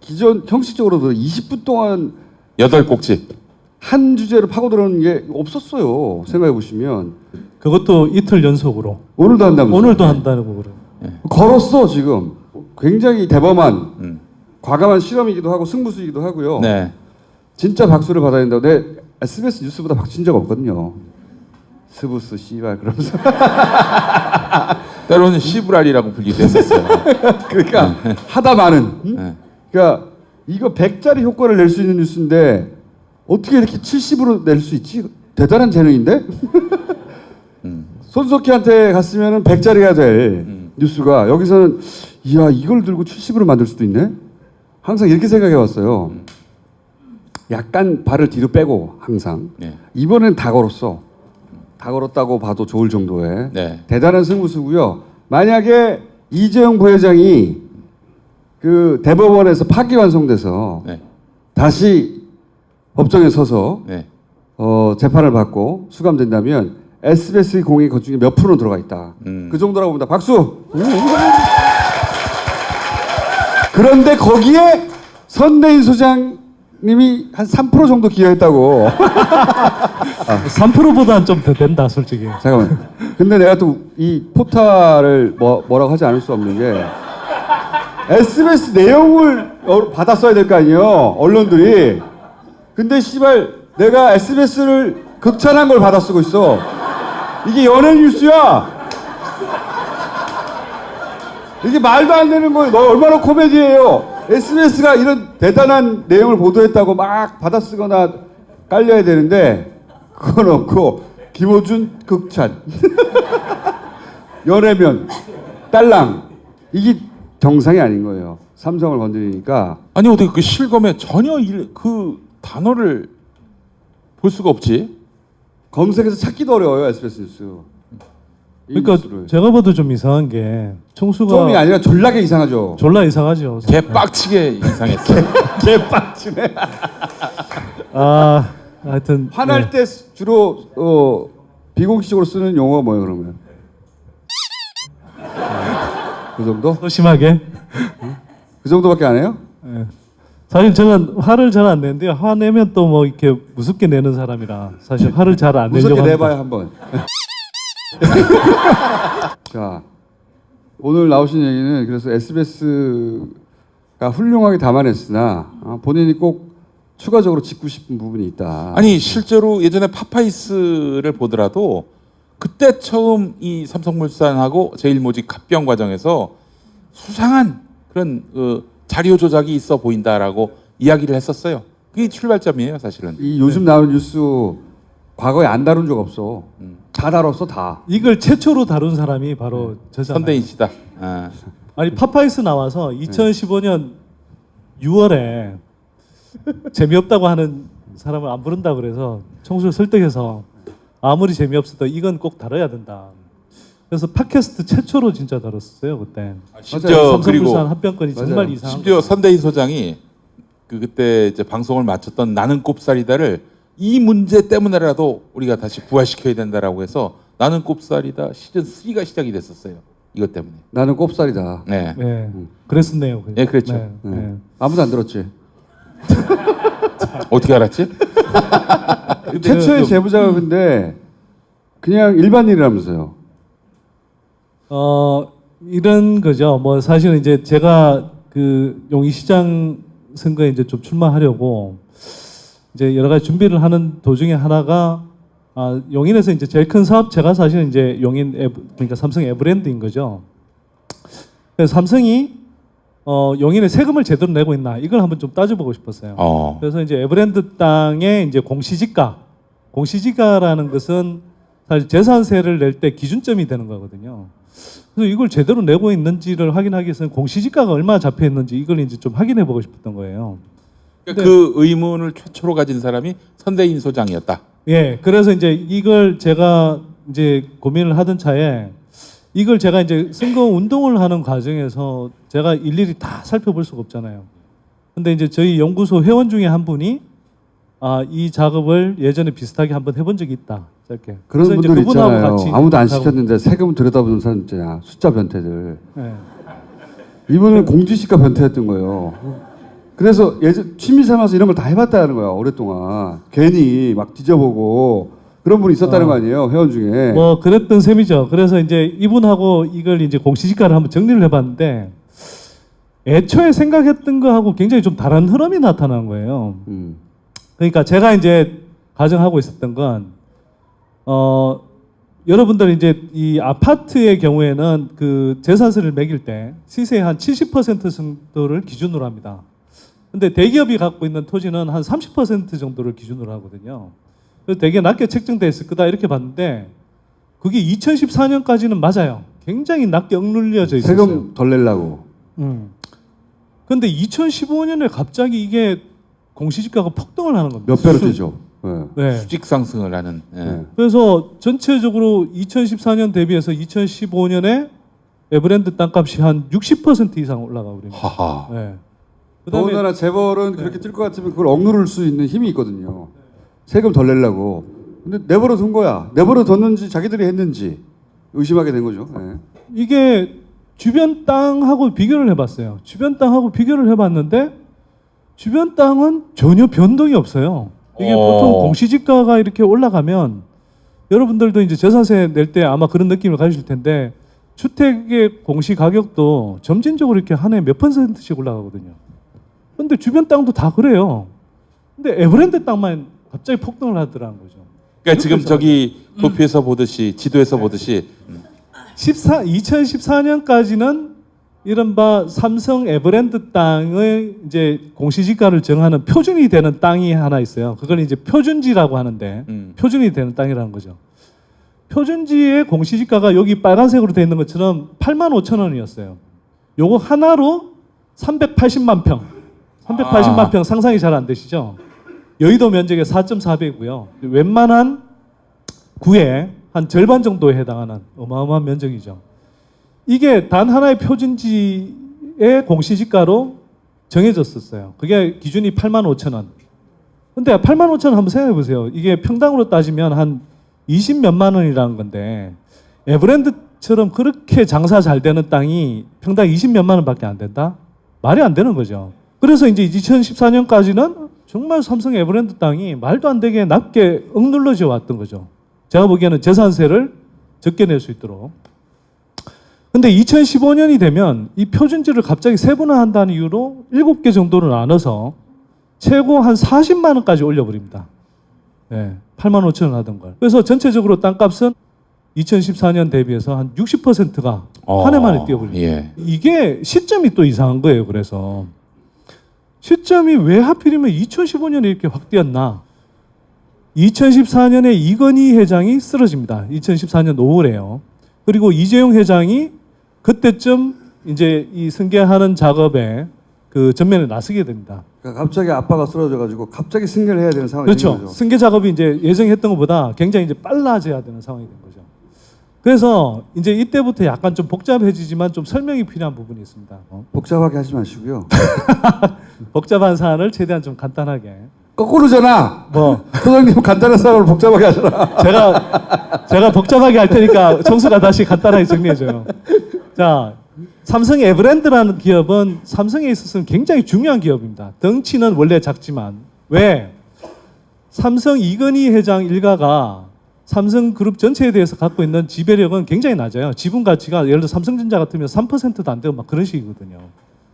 기존 형식적으로도 20분 동안 8곡지. 한 주제로 파고들어오는 게 없었어요. 생각해 보시면 그것도 이틀 연속으로. 오늘도 한다면서. 오늘도 한다고 그래요. 걸었어 지금. 굉장히 대범한 과감한 실험이기도 하고 승부수이기도 하고요. 네. 진짜 박수를 받아야 된다고. 내 SBS 뉴스보다 박수 친 적 없거든요. 스부스 씨발 그러면서. 때로는 시브랄이라고 불리기도 했었어요. 그러니까 하다 많은. 그러니까 이거 100짜리 효과를 낼 수 있는 뉴스인데 어떻게 이렇게 70으로 낼 수 있지? 대단한 재능인데? 손석희한테 갔으면 100짜리가 될 뉴스가 여기서는 이야 이걸 들고 70으로 만들 수도 있네? 항상 이렇게 생각해 왔어요. 약간 발을 뒤로 빼고 항상. 네. 이번엔 다 걸었어. 다 걸었다고 봐도 좋을 정도의 네. 대단한 승부수고요. 만약에 이재용 부회장이 그 대법원에서 파기환송돼서 네. 다시 법정에 서서 네. 재판을 받고 수감된다면 SBS 공익 것 중에 몇 프로는 들어가 있다. 그 정도라고 봅니다. 박수. 그런데 거기에 선대인 소장님이 한 3% 정도 기여했다고. 3%보다는 좀 더 된다, 솔직히. 잠깐만. 근데 내가 또 이 포탈을 뭐라고 하지 않을 수 없는 게 SBS 내용을 받았어야 될 거 아니에요. 언론들이. 근데 씨발 내가 SBS를 극찬한 걸 받아 쓰고 있어. 이게 연예 뉴스야. 이게 말도 안 되는 거예요. 너 얼마나 코미디예요. SBS가 이런 대단한 내용을 보도했다고 막 받아 쓰거나 깔려야 되는데 그건 없고 김호준 극찬. 연예면 딸랑. 이게 정상이 아닌 거예요. 삼성을 건드리니까. 아니 어떻게 그 실검에 전혀 그 단어를 볼 수가 없지? 검색해서 찾기도 어려워요. SBS 뉴스. 그러니까 뉴스를. 제가 봐도 좀 이상한 게 청수가 좀이 아니라 졸라게 이상하죠. 졸라 이상하죠. 개빡치게 이상했어. 개빡치네. 하여튼 화날 때 주로 비공식적으로 쓰는 용어가 뭐예요 그러면? 그 정도? 소심하게. 그 정도밖에 안 해요? 네. 사실 저는 화를 잘 안 내는데요. 화내면 또 뭐 이렇게 무섭게 내는 사람이라 사실 화를 잘 안 내려고 무섭게 합니다. 내봐요 한번. 자, 오늘 나오신 얘기는 그래서 SBS가 훌륭하게 담아냈으나 본인이 꼭 추가적으로 짚고 싶은 부분이 있다. 아니 실제로 예전에 파파이스를 보더라도 그때 처음 이 삼성물산하고 제일모직 합병 과정에서 수상한 그런 자료 조작이 있어 보인다라고 이야기를 했었어요. 그게 출발점이에요, 사실은. 이 요즘 나오는 뉴스 과거에 안 다룬 적 없어. 다 다뤘어, 다. 이걸 최초로 다룬 사람이 바로 저잖아요. 선대인 씨다. 아니 파파이스 나와서 2015년 6월에 재미없다고 하는 사람을 안 부른다 그래서 청수를 설득해서 아무리 재미없어도 이건 꼭 다뤄야 된다. 그래서 팟캐스트 최초로 진짜 다뤘어요 그때. 심지어 그리고 삼성물산 합병권이 정말 이상한. 심지어 선대인 소장이 그때 이제 방송을 마쳤던 나는 꼽살이다를 이 문제 때문에라도 우리가 다시 부활시켜야 된다라고 해서 나는 꼽살이다 시즌 3가 시작이 됐었어요. 이것 때문에. 나는 꼽살이다. 네. 네. 그랬었네요. 네, 그랬죠. 네. 네. 아무도 안 들었지. 어떻게 알았지? 최초의 제보자가 근데 그냥 일반인이라면서요. 이런 거죠. 뭐 사실은 이제 제가 그 용인시장 선거에 이제 좀 출마하려고 이제 여러 가지 준비를 하는 도중에 하나가 용인에서 이제 제일 큰 사업체가 사실은 이제 용인 그러니까 삼성 에브랜드인 거죠. 그래서 삼성이 용인에 세금을 제대로 내고 있나 이걸 한번 좀 따져보고 싶었어요. 그래서 이제 에버랜드 땅의 이제 공시지가라는 것은 사실 재산세를 낼 때 기준점이 되는 거거든요. 그래서 이걸 제대로 내고 있는지를 확인하기 위해서는 공시지가가 얼마나 잡혀 있는지 이걸 이제 좀 확인해 보고 싶었던 거예요. 그 의문을 최초로 가진 사람이 선대인 소장이었다. 예, 그래서 이제 이걸 제가 이제 고민을 하던 차에 이걸 제가 이제 선거 운동을 하는 과정에서 제가 일일이 다 살펴볼 수가 없잖아요. 근데 이제 저희 연구소 회원 중에 한 분이 이 작업을 예전에 비슷하게 한번 해본 적이 있다. 이렇게. 그런 분들 있잖아요. 같이 아무도 안 시켰는데 세금 들여다보는 사람 있잖아. 숫자 변태들. 네. 이분은 공지시가 변태였던 거예요. 그래서 예전 취미 삼아서 이런 걸 다 해봤다는 거야. 오랫동안. 괜히 막 뒤져보고 그런 분이 있었다는 거 아니에요. 회원 중에. 뭐 그랬던 셈이죠. 그래서 이제 이분하고 이걸 이제 공시지가를 한번 정리를 해봤는데 애초에 생각했던 거하고 굉장히 좀 다른 흐름이 나타난 거예요. 그러니까 제가 이제 가정하고 있었던 건 여러분들 이제 이 아파트의 경우에는 그 재산세를 매길 때 시세의 한 70% 정도를 기준으로 합니다. 근데 대기업이 갖고 있는 토지는 한 30% 정도를 기준으로 하거든요. 그래서 되게 낮게 책정돼 있을 거다 이렇게 봤는데 그게 2014년까지는 맞아요. 굉장히 낮게 억눌려져 있었어요. 세금 덜 내려고. 근데 2015년에 갑자기 이게 공시지가가 폭등을 하는 겁니다. 몇 배로 뛰죠. 네. 수직 상승을 하는. 그래서 전체적으로 2014년 대비해서 2015년에 에버랜드 땅값이 한 60% 이상 올라가고 그래요. 하하. 네. 더군다나 재벌은 그렇게 뛸 것 같으면 그걸 억누를 수 있는 힘이 있거든요. 세금 덜 내려고. 근데 내버려 둔 거야. 내버려 뒀는지 자기들이 했는지 의심하게 된 거죠. 네. 이게 주변 땅하고 비교를 해봤어요. 주변 땅하고 비교를 해봤는데 주변 땅은 전혀 변동이 없어요. 이게 보통 공시지가가 이렇게 올라가면 여러분들도 이제 재산세 낼 때 아마 그런 느낌을 가지실 텐데 주택의 공시 가격도 점진적으로 이렇게 한 해 몇 %씩 올라가거든요. 근데 주변 땅도 다 그래요. 근데 에버랜드 땅만 갑자기 폭등을 하더라는 거죠. 그러니까 지금 저기 도표에서 보듯이 지도에서 보듯이 2014년까지는 이른바 삼성 에버랜드 땅의 이제 공시지가를 정하는 표준이 되는 땅이 하나 있어요. 그걸 이제 표준지라고 하는데 표준이 되는 땅이라는 거죠. 표준지의 공시지가가 여기 빨간색으로 되어 있는 것처럼 85,000원이었어요. 요거 하나로 380만 평. 380만 평 상상이 잘 안 되시죠? 여의도 면적의 4.4배고요. 웬만한 구의 한 절반 정도에 해당하는 어마어마한 면적이죠. 이게 단 하나의 표준지의 공시지가로 정해졌었어요. 그게 기준이 85,000원. 근데 85,000원 한번 생각해 보세요. 이게 평당으로 따지면 한 20 몇만 원이라는 건데 에버랜드처럼 그렇게 장사 잘 되는 땅이 평당 20 몇만 원밖에 안 된다? 말이 안 되는 거죠. 그래서 이제 2014년까지는 정말 삼성 에버랜드 땅이 말도 안 되게 낮게 억눌러져 왔던 거죠. 제가 보기에는 재산세를 적게 낼 수 있도록. 근데 2015년이 되면 이 표준지를 갑자기 세분화한다는 이유로 7개 정도를 나눠서 최고 한 40만 원까지 올려버립니다. 네, 85,000원 하던 걸. 그래서 전체적으로 땅값은 2014년 대비해서 한 60%가 한 해 만에 뛰어버립니다. 예. 이게 시점이 또 이상한 거예요. 그래서 시점이 왜 하필이면 2015년에 이렇게 확 뛰었나? 2014년에 이건희 회장이 쓰러집니다. 2014년 5월에요. 그리고 이재용 회장이 그때쯤 이제 이 승계하는 작업에 그 전면에 나서게 됩니다. 그러니까 갑자기 아빠가 쓰러져가지고 갑자기 승계를 해야 되는 상황이 그렇죠. 된 거죠. 승계 작업이 이제 예정했던 것보다 굉장히 이제 빨라져야 되는 상황이 된 거죠. 그래서 이제 이때부터 약간 좀 복잡해지지만 좀 설명이 필요한 부분이 있습니다. 복잡하게 하지 마시고요. 복잡한 사안을 최대한 좀 간단하게. 거꾸로잖아. 소장님 간단한 사안을 복잡하게 하잖아. 제가 복잡하게 할 테니까 청수가 다시 간단하게 정리해줘요. 자, 삼성 에버랜드라는 기업은 삼성에 있어서는 굉장히 중요한 기업입니다. 덩치는 원래 작지만 왜? 삼성 이건희 회장 일가가 삼성그룹 전체에 대해서 갖고 있는 지배력은 굉장히 낮아요. 지분 가치가 예를 들어 삼성전자 같으면 3%도 안 되고 막 그런 식이거든요.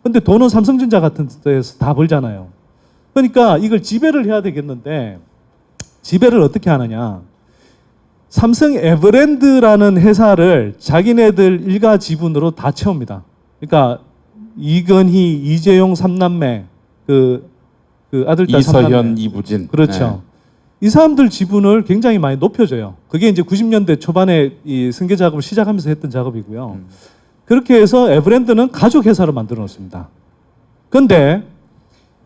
근데 돈은 삼성전자 같은 데서 다 벌잖아요. 그러니까 이걸 지배를 해야 되겠는데 지배를 어떻게 하느냐. 삼성 에버랜드라는 회사를 자기네들 일가 지분으로 다 채웁니다. 그러니까 이건희, 이재용 3남매 그 아들 딸 이서현, 3남매. 이부진. 그렇죠. 이 사람들 지분을 굉장히 많이 높여줘요. 그게 이제 90년대 초반에 이 승계 작업을 시작하면서 했던 작업이고요. 그렇게 해서 에버랜드는 가족 회사를 만들어 놓습니다. 그런데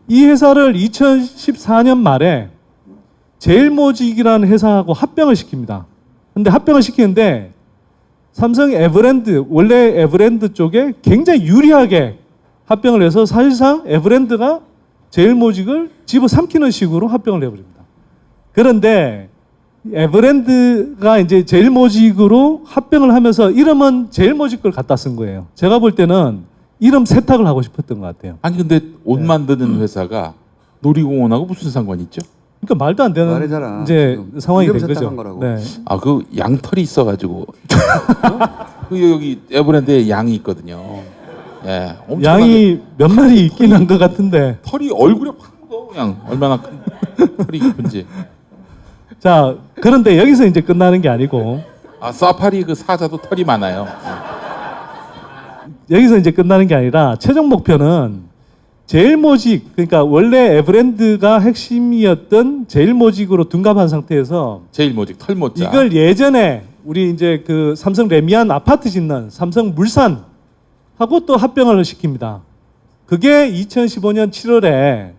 이 회사를 2014년 말에 제일모직이라는 회사하고 합병을 시킵니다. 근데 합병을 시키는데 삼성 에버랜드, 원래 에버랜드 쪽에 굉장히 유리하게 합병을 해서 사실상 에버랜드가 제일모직을 집어삼키는 식으로 합병을 해버립니다. 그런데 에버랜드가 이제 제일모직으로 합병을 하면서 이름은 제일모직 걸 갖다 쓴 거예요. 제가 볼 때는 이름 세탁을 하고 싶었던 것 같아요. 아니 근데 옷 만드는 회사가 놀이공원하고 무슨 상관이 있죠? 그러니까 말도 안 되는 말이잖아, 이제 지금. 상황이 이름 된 거죠. 세탁한 거라고. 네. 아 그 양털이 있어가지고 그 여기 에버랜드에 양이 있거든요. 예, 엄청나게 양이 몇 마리 있긴 한 것 같은데. 털이 얼굴에 팍 묻어 그냥 얼마나 큰 털이 깊은지. 자, 그런데 여기서 이제 끝나는 게 아니고 아 사파리 그 사자도 털이 많아요. 여기서 이제 끝나는 게 아니라 최종 목표는 제일모직, 그러니까 원래 에버랜드가 핵심이었던 제일모직으로 둔갑한 상태에서 제일모직 털모자. 이걸 예전에 우리 이제 그 삼성 레미안 아파트 짓는 삼성물산하고 또 합병을 시킵니다. 그게 2015년 7월에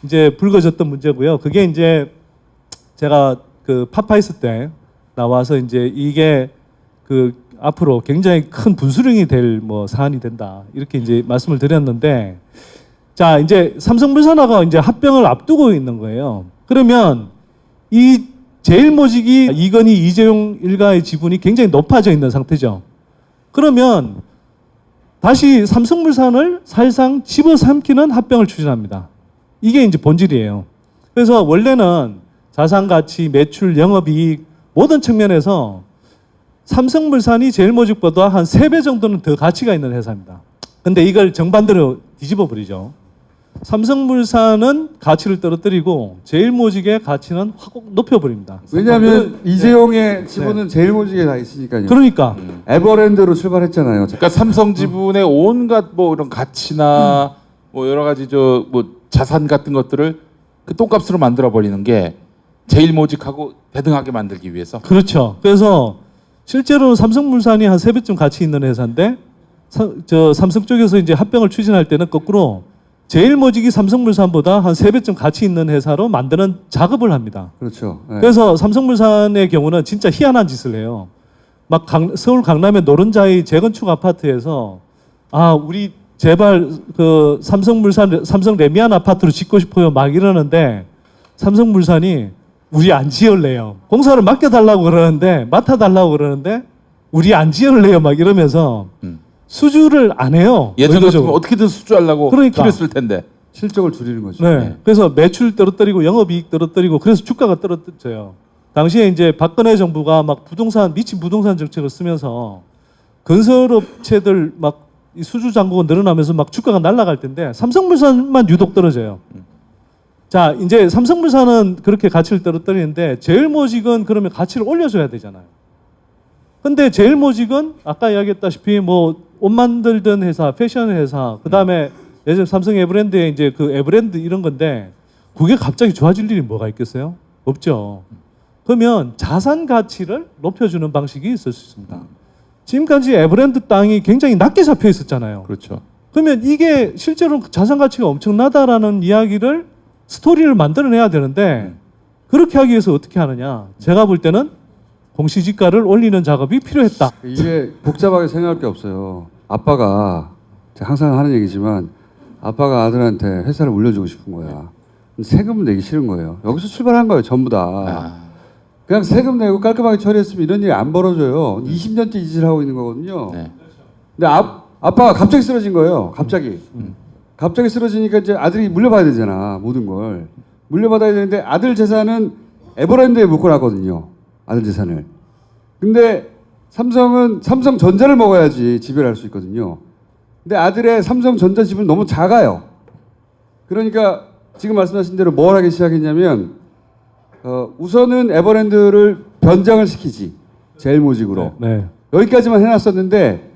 이제 불거졌던 문제고요. 그게 이제 제가 그 파파이스 때 나와서 이제 이게 그 앞으로 굉장히 큰 분수령이 될 뭐 사안이 된다 이렇게 이제 말씀을 드렸는데, 자 이제 삼성물산하고 이제 합병을 앞두고 있는 거예요. 그러면 이 제일모직이 이건희, 이재용 일가의 지분이 굉장히 높아져 있는 상태죠. 그러면 다시 삼성물산을 사실상 집어삼키는 합병을 추진합니다. 이게 이제 본질이에요. 그래서 원래는 자산 가치, 매출, 영업이익 모든 측면에서 삼성물산이 제일모직보다 한 3배 정도는 더 가치가 있는 회사입니다. 근데 이걸 정반대로 뒤집어 버리죠. 삼성물산은 가치를 떨어뜨리고 제일모직의 가치는 확 높여버립니다. 왜냐하면 이재용의 지분은 제일모직에 다 있으니까요. 그러니까 에버랜드로 출발했잖아요. 그러니까 삼성 지분의 온갖 뭐 이런 가치나 뭐 여러 가지 저 뭐 자산 같은 것들을 그 똥값으로 만들어 버리는 게 제일모직하고 대등하게 만들기 위해서. 그렇죠. 그래서 실제로는 삼성물산이 한 3배쯤 가치 있는 회사인데 삼성 쪽에서 이제 합병을 추진할 때는 거꾸로 제일모직이 삼성물산보다 한 3배쯤 가치 있는 회사로 만드는 작업을 합니다. 그렇죠. 네. 그래서 삼성물산의 경우는 진짜 희한한 짓을 해요. 막 서울 강남의 노른자의 재건축 아파트에서 아 우리 제발 그 삼성 레미안 아파트로 짓고 싶어요 막 이러는데 삼성물산이 우리 안 지을래요. 공사를 맡겨달라고 그러는데 맡아달라고 그러는데 우리 안 지을래요 막 이러면서 수주를 안 해요. 예전 같으면 의도적으로. 어떻게든 수주하려고 그러니까. 키를 쓸 텐데. 실적을 줄이는 거죠. 네. 그래서 매출 떨어뜨리고 영업이익 떨어뜨리고 그래서 주가가 떨어져요. 당시에 이제 박근혜 정부가 막 미친 부동산 정책을 쓰면서 건설업체들 막 이 수주 잔고가 늘어나면서 막 주가가 날아갈 텐데 삼성물산만 유독 떨어져요. 자, 이제 삼성물산은 그렇게 가치를 떨어뜨리는데 제일모직은 그러면 가치를 올려줘야 되잖아요. 근데 제일모직은 아까 이야기했다시피 뭐 옷 만들던 회사, 패션 회사, 그 다음에 예전 삼성 에버랜드에 이제 그 에버랜드 이런 건데 그게 갑자기 좋아질 일이 뭐가 있겠어요? 없죠. 그러면 자산 가치를 높여주는 방식이 있을 수 있습니다. 지금까지 에버랜드 땅이 굉장히 낮게 잡혀 있었잖아요. 그렇죠. 그러면 이게 실제로 자산 가치가 엄청나다라는 이야기를 스토리를 만들어내야 되는데 그렇게 하기 위해서 어떻게 하느냐? 제가 볼 때는 공시지가를 올리는 작업이 필요했다. 이게 복잡하게 생각할 게 없어요. 아빠가 제가 항상 하는 얘기지만 아빠가 아들한테 회사를 물려주고 싶은 거야. 세금을 내기 싫은 거예요. 여기서 출발한 거예요, 전부 다. 그냥 세금 내고 깔끔하게 처리했으면 이런 일이 안 벌어져요. 20년째 이 짓을 하고 있는 거거든요. 네. 근데 아빠가 갑자기 쓰러진 거예요. 갑자기. 갑자기 쓰러지니까 이제 아들이 물려받아야 되잖아. 모든 걸. 물려받아야 되는데 아들 재산은 에버랜드에 묶어놨거든요. 아들 재산을. 근데 삼성은 삼성전자를 먹어야지 지배를 할 수 있거든요. 근데 아들의 삼성전자 지분이 너무 작아요. 그러니까 지금 말씀하신 대로 뭘 하기 시작했냐면 우선은 에버랜드를 변장을 시키지. 제일모직으로. 네. 여기까지만 해놨었는데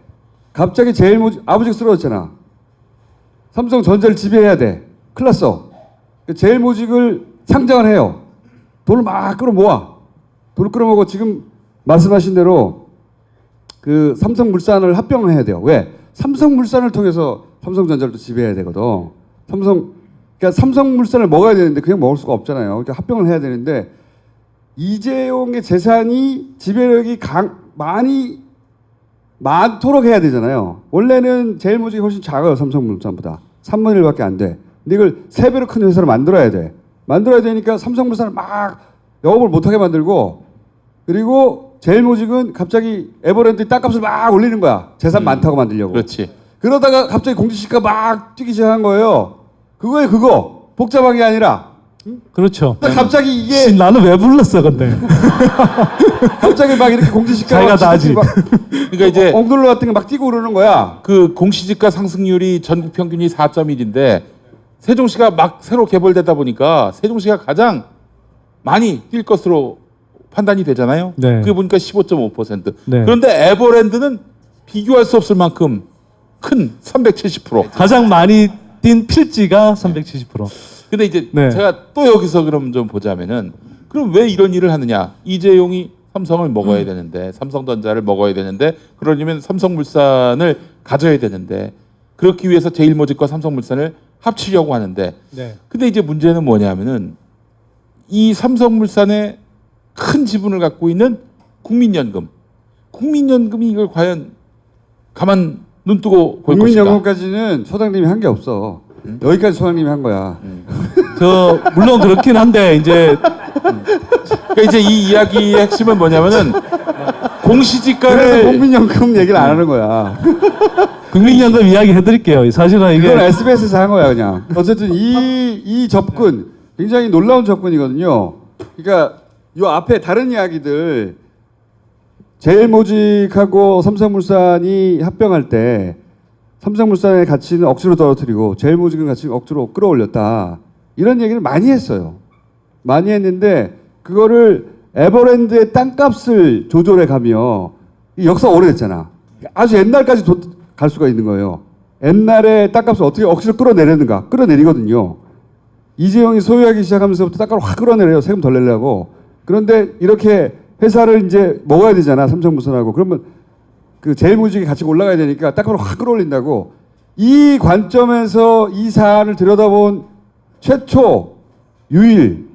갑자기 제일모직 아버지가 쓰러졌잖아. 삼성전자를 지배해야 돼. 큰일 났어. 제일모직을 상장을 해요. 돈을 막 끌어모아. 돈을 끌어모고 지금 말씀하신 대로 그 삼성물산을 합병을 해야 돼요. 왜? 삼성물산을 통해서 삼성전자를 또 지배해야 되거든. 그러니까 삼성물산을 먹어야 되는데 그냥 먹을 수가 없잖아요. 그러니까 합병을 해야 되는데 이재용의 재산이 지배력이 많도록 해야 되잖아요. 원래는 제일모직이 훨씬 작아요. 삼성물산보다. 3분의 1밖에 안 돼. 근데 이걸 3배로 큰 회사를 만들어야 돼. 만들어야 되니까 삼성물산을 막 영업을 못하게 만들고 그리고 제일모직은 갑자기 에버랜드 땅값을 막 올리는 거야. 재산 많다고 만들려고. 그렇지. 그러다가 갑자기 공시지가 막 뛰기 시작한 거예요. 그거에 그거. 복잡한 게 아니라. 그렇죠. 갑자기 이게 나는 왜 불렀어 근데? 갑자기 막 이렇게 공시지가가 자기가 나지. 그러니까 이제 엉돌로 같은 게 막 뛰고 그러는 거야. 그 공시지가 상승률이 전국 평균이 4.1인데 세종시가 막 새로 개발되다 보니까 세종시가 가장 많이 뛸 것으로 판단이 되잖아요. 네. 그게 보니까 15.5%. 네. 그런데 에버랜드는 비교할 수 없을 만큼 큰 370%. 가장 많이 뛴 필지가 370%. 근데 이제 네. 제가 또 여기서 그럼 좀 보자면은 그럼 왜 이런 일을 하느냐? 이재용이 삼성을 먹어야 되는데 삼성전자를 먹어야 되는데 그러려면 삼성물산을 가져야 되는데 그렇기 위해서 제일모직과 삼성물산을 합치려고 하는데 네. 근데 이제 문제는 뭐냐면은 이 삼성물산의 큰 지분을 갖고 있는 국민연금이 이걸 과연 가만 눈 뜨고 볼 것인가? 국민연금까지는 소장님이 한 게 없어. 여기까지 소장님이 한 거야. 물론 그렇긴 한데 이제 그러니까 이제 이 이야기의 핵심은 뭐냐면은 그래서 공시지가를 국민연금 얘기를 안 하는 거야. 국민연금 이야기 해드릴게요. 사실은 이게 이건 SBS에서 한 거야 그냥. 어쨌든 이 접근 굉장히 놀라운 접근이거든요. 그러니까 이 앞에 다른 이야기들 제일모직하고 삼성물산이 합병할 때 삼성물산의 가치는 억지로 떨어뜨리고 제일모직의 가치는 억지로 끌어올렸다. 이런 얘기를 많이 했어요. 많이 했는데 그거를 에버랜드의 땅값을 조절해 가며 이 역사가 오래됐잖아. 아주 옛날까지 갈 수가 있는 거예요. 옛날에 땅값을 어떻게 억지로 끌어내려는가. 끌어내리거든요. 이재용이 소유하기 시작하면서부터 땅값을 확 끌어내려요. 세금 덜 내려고. 그런데 이렇게 회사를 이제 먹어야 되잖아. 삼성물산하고. 그러면 그 제일모직이 같이 올라가야 되니까 땅값을 확 끌어올린다고. 이 관점에서 이 사안을 들여다본 최초, 유일,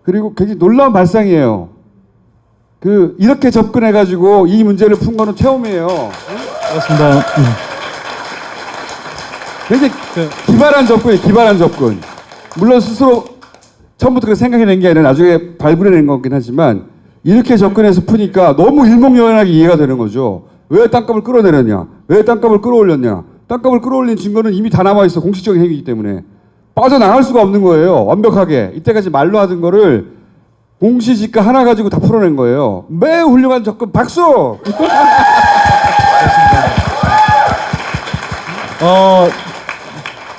그리고 굉장히 놀라운 발상이에요. 이렇게 접근해가지고 이 문제를 푼 거는 처음이에요. 그렇습니다. 굉장히 기발한 접근이에요. 기발한 접근. 물론 스스로 처음부터 그렇게 생각해낸 게 아니라 나중에 발굴해낸 거긴 하지만 이렇게 접근해서 푸니까 너무 일목요연하게 이해가 되는 거죠. 왜 땅값을 끌어내렸냐? 왜 땅값을 끌어올렸냐? 땅값을 끌어올린 증거는 이미 다 남아있어. 공식적인 행위이기 때문에. 빠져나갈 수가 없는 거예요. 완벽하게. 이때까지 말로 하던 거를 공시지가 하나 가지고 다 풀어낸 거예요. 매우 훌륭한 접근. 박수!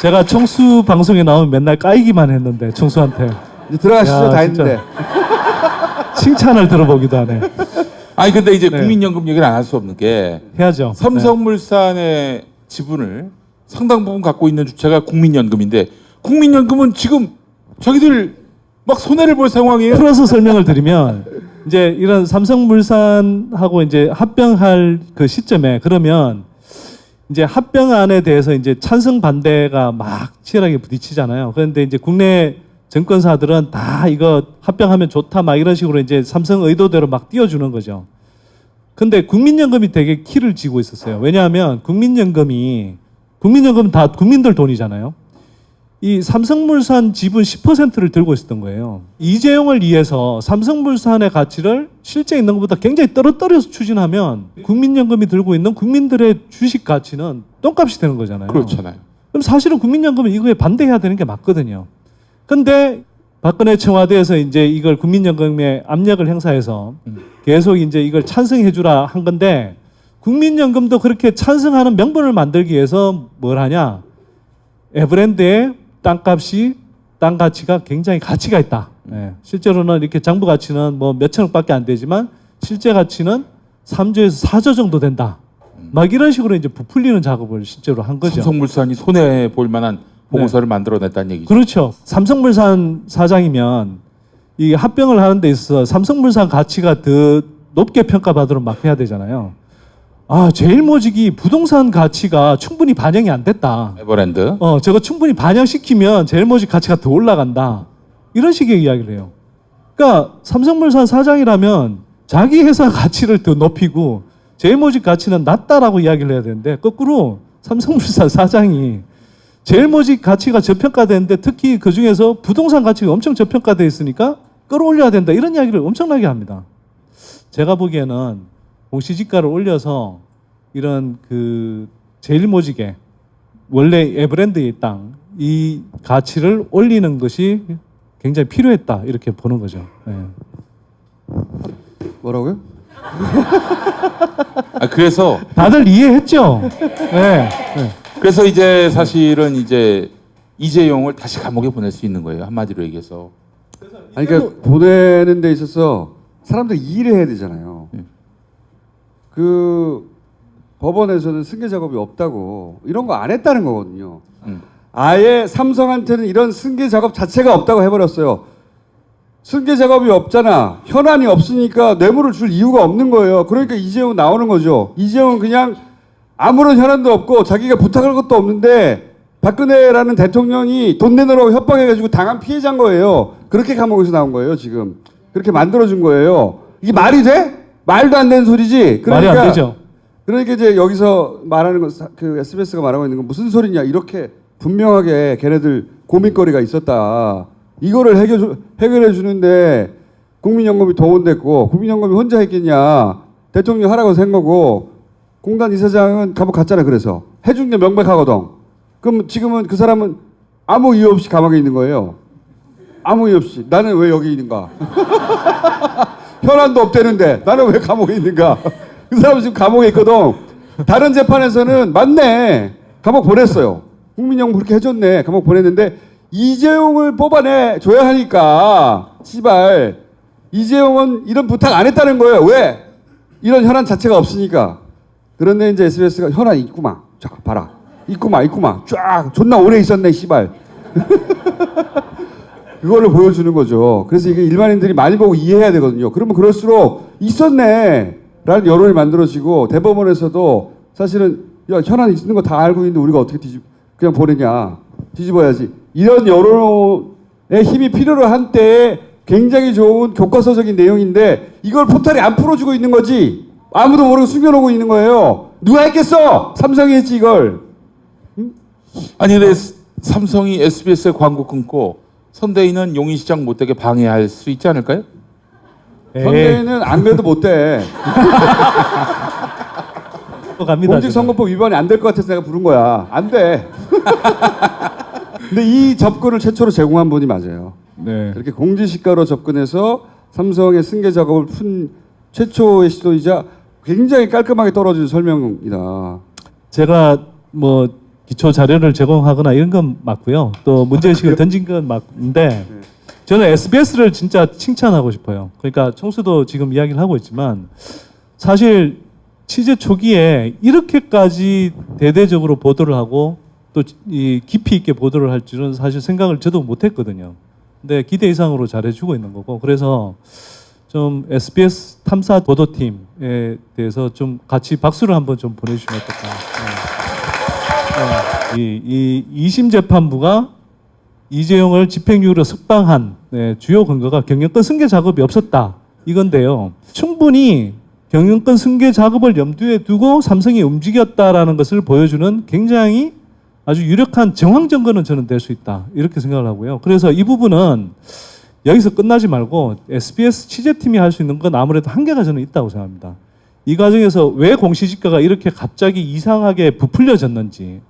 제가 청수 방송에 나오면 맨날 까이기만 했는데 청수한테 이제 들어가시죠. 야, 다 진짜. 했는데. 칭찬을 들어보기도 하네. 아니 근데 이제 네. 국민연금 얘기를 안 할 수 없는 게 해야죠. 삼성물산의 지분을 상당 부분 갖고 있는 주체가 국민연금인데 국민연금은 지금 자기들 막 손해를 볼 상황이에요. 풀어서 설명을 드리면 이제 이런 삼성물산하고 이제 합병할 그 시점에 그러면 이제 합병안에 대해서 이제 찬성 반대가 막 치열하게 부딪히잖아요. 그런데 이제 국내 증권사들은 다 이거 합병하면 좋다 막 이런 식으로 이제 삼성 의도대로 막 띄워주는 거죠. 근데 국민연금이 되게 키를 쥐고 있었어요. 왜냐하면 국민연금은 다 국민들 돈이잖아요. 이 삼성물산 지분 10%를 들고 있었던 거예요. 이재용을 위해서 삼성물산의 가치를 실제 있는 것보다 굉장히 떨어뜨려서 추진하면 국민연금이 들고 있는 국민들의 주식 가치는 똥값이 되는 거잖아요. 그렇잖아요. 그럼 사실은 국민연금은 이거에 반대해야 되는 게 맞거든요. 근데 박근혜 청와대에서 이제 이걸 국민연금에 압력을 행사해서 계속 이제 이걸 찬성해 주라 한 건데 국민연금도 그렇게 찬성하는 명분을 만들기 위해서 뭘 하냐? 에버랜드의 땅 가치가 굉장히 가치가 있다. 네. 실제로는 이렇게 장부 가치는 뭐 몇천억밖에 안 되지만 실제 가치는 3조에서 4조 정도 된다. 막 이런 식으로 이제 부풀리는 작업을 실제로 한 거죠. 삼성물산이 손해 볼 만한 보고서를 만들어냈다는 얘기죠. 그렇죠. 삼성물산 사장이면 이 합병을 하는 데 있어서 삼성물산 가치가 더 높게 평가받도록 막 해야 되잖아요. 아, 제일모직이 부동산 가치가 충분히 반영이 안 됐다. 에버랜드. 저거 충분히 반영시키면 제일모직 가치가 더 올라간다. 이런 식의 이야기를 해요. 그러니까 삼성물산 사장이라면 자기 회사 가치를 더 높이고 제일모직 가치는 낮다라고 이야기를 해야 되는데 거꾸로 삼성물산 사장이 제일모직 가치가 저평가되는데 특히 그중에서 부동산 가치가 엄청 저평가되어 있으니까 끌어올려야 된다. 이런 이야기를 엄청나게 합니다. 제가 보기에는 공시지가를 올려서 이런 그 제일모직의 원래 에버랜드의 땅, 이 가치를 올리는 것이 굉장히 필요했다. 이렇게 보는 거죠. 네. 뭐라고요? 그래서 다들 이해했죠? 네. 네. 그래서 이제 사실은 이제 이재용을 다시 감옥에 보낼 수 있는 거예요. 한마디로 얘기해서. 아니, 그러니까 보내는 데 있어서 사람들이 이해를 해야 되잖아요. 그 법원에서는 승계 작업이 없다고 이런 거 안 했다는 거거든요. 아예 삼성한테는 이런 승계 작업 자체가 없다고 해버렸어요. 승계 작업이 없잖아. 현안이 없으니까 뇌물을 줄 이유가 없는 거예요. 그러니까 이재용 나오는 거죠. 이재용은 그냥 아무런 현안도 없고 자기가 부탁할 것도 없는데 박근혜라는 대통령이 돈 내놓으라고 협박해가지고 당한 피해자인 거예요. 그렇게 감옥에서 나온 거예요, 지금. 그렇게 만들어준 거예요. 이게 말이 돼? 말도 안 되는 소리지. 그러니까, 말이 안 되죠. 그러니까 이제 여기서 말하는 건, 그 SBS가 말하고 있는 건 무슨 소리냐. 이렇게 분명하게 걔네들 고민거리가 있었다. 이거를 해결해 주는데 국민연금이 동원됐고 국민연금이 혼자 했겠냐. 대통령 하라고 한 거고 공단 이사장은 감옥 갔잖아. 그래서 해준 게 명백하거든. 그럼 지금은 그 사람은 아무 이유 없이 감옥에 있는 거예요. 아무 이유 없이. 나는 왜 여기 있는가? 현안도 없대는데 나는 왜 감옥에 있는가? 그 사람은 지금 감옥에 있거든. 다른 재판에서는 맞네. 감옥 보냈어요. 국민연금 그렇게 해줬네. 감옥 보냈는데 이재용을 뽑아내 줘야 하니까 씨발 이재용은 이런 부탁 안 했다는 거예요. 왜? 이런 현안 자체가 없으니까. 그런데 이제 SBS가 현안 있구만. 자 봐라. 있구만. 쫙 존나 오래 있었네 씨발. 그거를 보여주는 거죠. 그래서 이게 일반인들이 많이 보고 이해해야 되거든요. 그러면 그럴수록 있었네 라는 여론이 만들어지고 대법원에서도 사실은 야 현안 있는 거 다 알고 있는데 우리가 어떻게 그냥 보내냐. 뒤집어야지. 이런 여론의 힘이 필요로 한 때에 굉장히 좋은 교과서적인 내용인데 이걸 포탈이 안 풀어주고 있는 거지. 아무도 모르고 숨겨놓고 있는 거예요. 누가 했겠어? 삼성이 했지 이걸. 응? 아니 근데 삼성이 SBS의 광고 끊고 선대위는 용인시장 못되게 방해할 수 있지 않을까요? 선대위는 안 그래도 못 돼. 공직선거법 위반이 안 될 것 같아서 내가 부른 거야. 안 돼. 근데 이 접근을 최초로 제공한 분이 맞아요. 네. 이렇게 공지시가로 접근해서 삼성의 승계 작업을 푼 최초의 시도이자 굉장히 깔끔하게 떨어진 설명이다. 제가 뭐 기초 자료를 제공하거나 이런 건 맞고요. 또 문제의식을 던진 건 맞는데 저는 SBS를 진짜 칭찬하고 싶어요. 그러니까 총수도 지금 이야기를 하고 있지만 사실 취재 초기에 이렇게까지 대대적으로 보도를 하고 또 이 깊이 있게 보도를 할 줄은 사실 생각을 저도 못했거든요. 근데 기대 이상으로 잘해주고 있는 거고 그래서 좀 SBS 탐사 보도팀에 대해서 좀 같이 박수를 한번 좀 보내주시면 어떨까. 이 2심 재판부가 이재용을 집행유예로 석방한 주요 근거가 경영권 승계 작업이 없었다 이건데요. 충분히 경영권 승계 작업을 염두에 두고 삼성이 움직였다라는 것을 보여주는 굉장히 아주 유력한 정황 증거는 저는 될 수 있다 이렇게 생각을 하고요. 그래서 이 부분은 여기서 끝나지 말고 SBS 취재팀이 할 수 있는 건 아무래도 한계가 저는 있다고 생각합니다. 이 과정에서 왜 공시지가가 이렇게 갑자기 이상하게 부풀려졌는지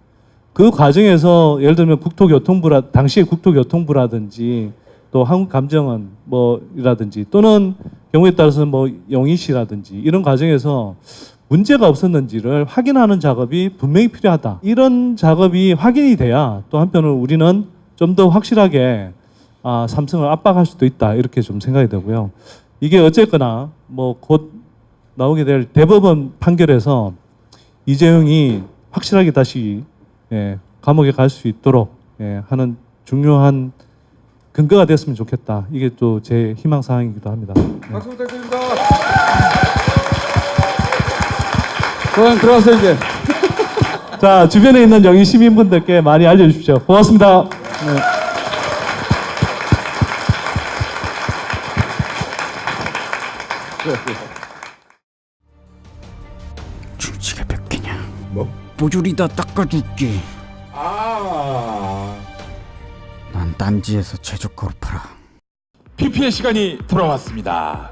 그 과정에서 예를 들면 당시의 국토교통부라든지 또 한국감정원 뭐라든지 또는 경우에 따라서는 뭐 영희시라든지 이런 과정에서 문제가 없었는지를 확인하는 작업이 분명히 필요하다. 이런 작업이 확인이 돼야 또 한편으로 우리는 좀 더 확실하게 삼성을 압박할 수도 있다 이렇게 좀 생각이 되고요. 이게 어쨌거나 뭐 곧 나오게 될 대법원 판결에서 이재용이 확실하게 다시 감옥에 갈 수 있도록 하는 중요한 근거가 됐으면 좋겠다. 이게 또 제 희망 사항이기도 합니다. 박수 부탁드립니다. 그럼 들어가세요 이제. 자, 주변에 있는 영희 시민분들께 많이 알려주십시오. 고맙습니다. 네. 주지가 몇 개냐? 뭐? 뽀줄이다 닦아줄게. 난 딴지에서 최저가로 팔아. PPL 시간이 돌아왔습니다.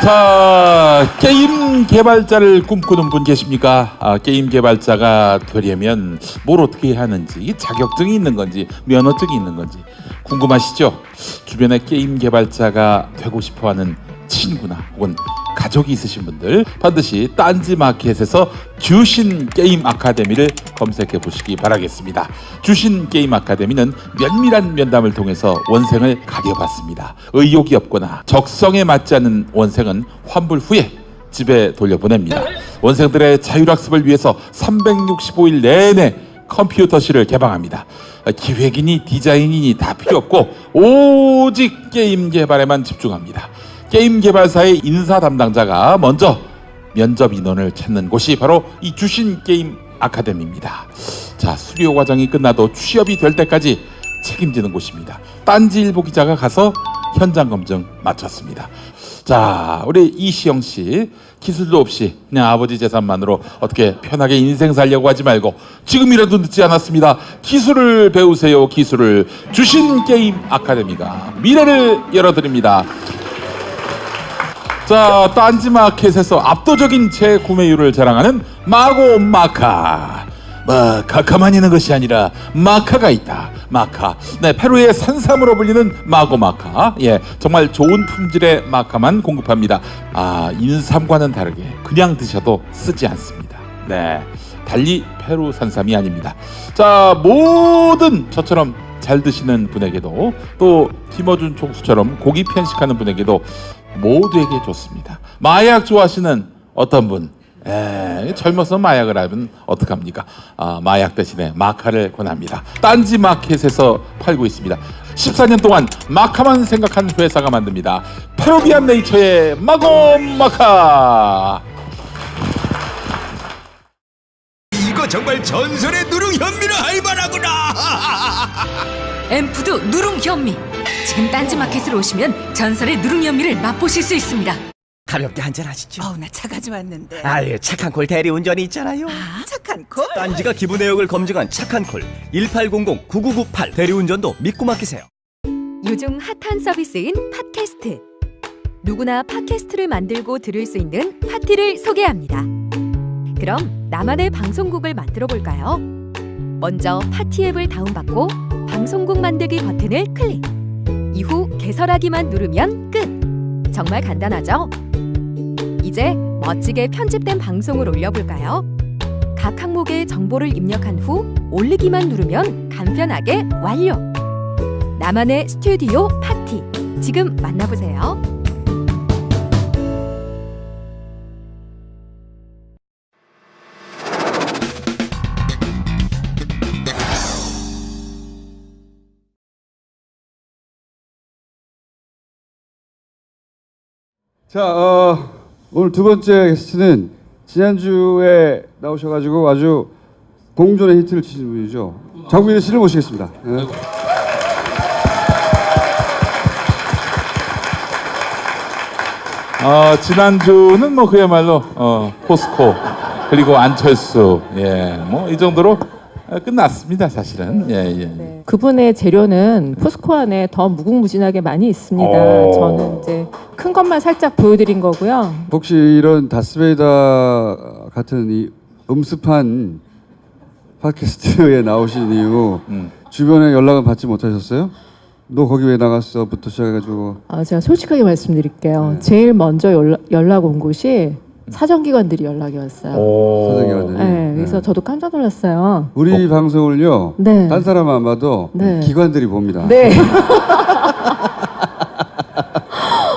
자, 게임 개발자를 꿈꾸는 분 계십니까? 게임 개발자가 되려면 뭘 어떻게 해야 하는지, 자격증이 있는 건지, 면허증이 있는 건지 궁금하시죠? 주변에 게임 개발자가 되고 싶어하는 친구나 혹은 가족이 있으신 분들 반드시 딴지마켓에서 주신 게임 아카데미를 검색해 보시기 바라겠습니다. 주신 게임 아카데미는 면밀한 면담을 통해서 원생을 가려봤습니다. 의욕이 없거나 적성에 맞지 않는 원생은 환불 후에 집에 돌려보냅니다. 원생들의 자율학습을 위해서 365일 내내 컴퓨터실을 개방합니다. 기획이니 디자인이니 다 필요 없고 오직 게임 개발에만 집중합니다. 게임 개발사의 인사 담당자가 먼저 면접 인원을 찾는 곳이 바로 이 주신 게임 아카데미입니다. 자, 수료 과정이 끝나도 취업이 될 때까지 책임지는 곳입니다. 딴지일보 기자가 가서 현장 검증 마쳤습니다. 자, 우리 이시영 씨, 기술도 없이 그냥 아버지 재산만으로 어떻게 편하게 인생 살려고 하지 말고 지금이라도 늦지 않았습니다. 기술을 배우세요. 기술을. 주신 게임 아카데미가 미래를 열어드립니다. 자, 딴지마켓에서 압도적인 재구매율을 자랑하는 마고마카. 가만 있는 것이 아니라 마카가 있다. 마카. 네, 페루의 산삼으로 불리는 마고마카. 예, 정말 좋은 품질의 마카만 공급합니다. 인삼과는 다르게 그냥 드셔도 쓰지 않습니다. 네, 달리 페루 산삼이 아닙니다. 자, 모든 저처럼 잘 드시는 분에게도 또 김어준 총수처럼 고기 편식하는 분에게도 모두에게 좋습니다. 마약 좋아하시는 어떤 분, 젊어서 마약을 하면 어떡합니까? 마약 대신에 마카를 권합니다. 딴지마켓에서 팔고 있습니다. 14년 동안 마카만 생각한 회사가 만듭니다. 페루비안 네이처의 마고마카. 이거 정말 전설의 누룽 현미를 할 만하구나. 엠푸드 누룽 현미. 지금 딴지마켓으로 오시면 전설의 누룽 현미를 맛보실 수 있습니다. 가볍게 한잔 하시죠. 나 차 가져왔는데. 아예 착한 콜 대리운전이 있잖아요. 착한 콜? 딴지가 기부 내역을 검증한 착한 콜 1800-9998 대리운전도 믿고 맡기세요. 요즘 핫한 서비스인 팟캐스트. 누구나 팟캐스트를 만들고 들을 수 있는 파티를 소개합니다. 그럼 나만의 방송국을 만들어 볼까요? 먼저 파티 앱을 다운받고 방송국 만들기 버튼을 클릭. 이후 개설하기만 누르면 끝. 정말 간단하죠? 이제 멋지게 편집된 방송을 올려볼까요? 각 항목의 정보를 입력한 후 올리기만 누르면 간편하게 완료! 나만의 스튜디오 파티, 지금 만나보세요. 자, 오늘 두 번째 게스트는 지난주에 나오셔가지고 아주 공존의 히트를 치신 분이죠. 장민호 씨를 모시겠습니다. 네. 지난주는 뭐 그야말로 포스코 그리고 안철수, 뭐 이 정도로 끝났습니다, 사실은. 네. 그분의 재료는 포스코 안에 더 무궁무진하게 많이 있습니다. 저는 이제 큰 것만 살짝 보여드린 거고요. 혹시 이런 다스베이더 같은 이 음습한 팟캐스트에 나오신 이후 주변에 연락은 받지 못하셨어요? 너 거기 왜 나갔어?부터 시작해가지고. 제가 솔직하게 말씀드릴게요. 제일 먼저 연락 온 곳이 사정기관들이 연락이 왔어요. 사정기관들이. 네, 그래서 저도 깜짝 놀랐어요. 우리 방송을요. 네. 딴 사람은 안 봐도 기관들이 봅니다. 네.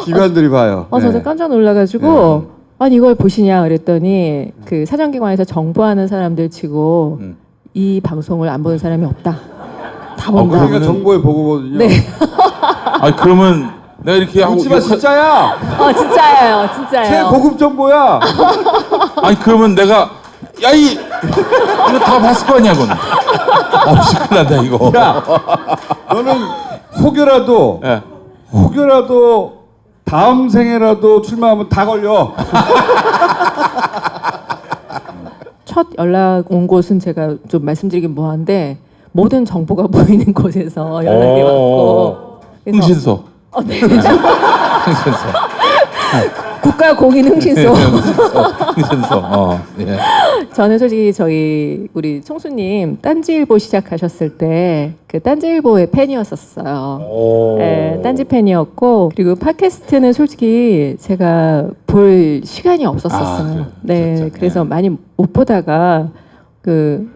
기관들이 봐요. 저도 깜짝 놀라가지고 아니 이걸 보시냐 그랬더니 그 사정기관에서 정보하는 사람들 치고 이 방송을 안 보는 사람이 없다. 다 본다. 그러니까 정보의 보고거든요. 네. 아니 그러면 내가 이렇게 하고 묻지마 진짜야. 진짜예요, 진짜예요. 최고급 정보야. 아니 그러면 내가 야이 이거 다 봤을 거 아니야, 그건. 큰일 난다 이거. 야, 너는 혹여라도 혹여라도 다음 생에라도 출마하면 다 걸려. 첫 연락 온 곳은 제가 좀 말씀드리긴 뭐한데 모든 정보가 보이는 곳에서 연락이 왔고. 그래서- 흥신소. 네. 흥신소. 국가공인 흥신소. 흥신소. 예. 저는 솔직히 우리 총수님 딴지일보 시작하셨을 때 그 딴지일보의 팬이었었어요. 네, 딴지 팬이었고 그리고 팟캐스트는 솔직히 제가 볼 시간이 없었었어요. 네, 그래서 많이 못 보다가 그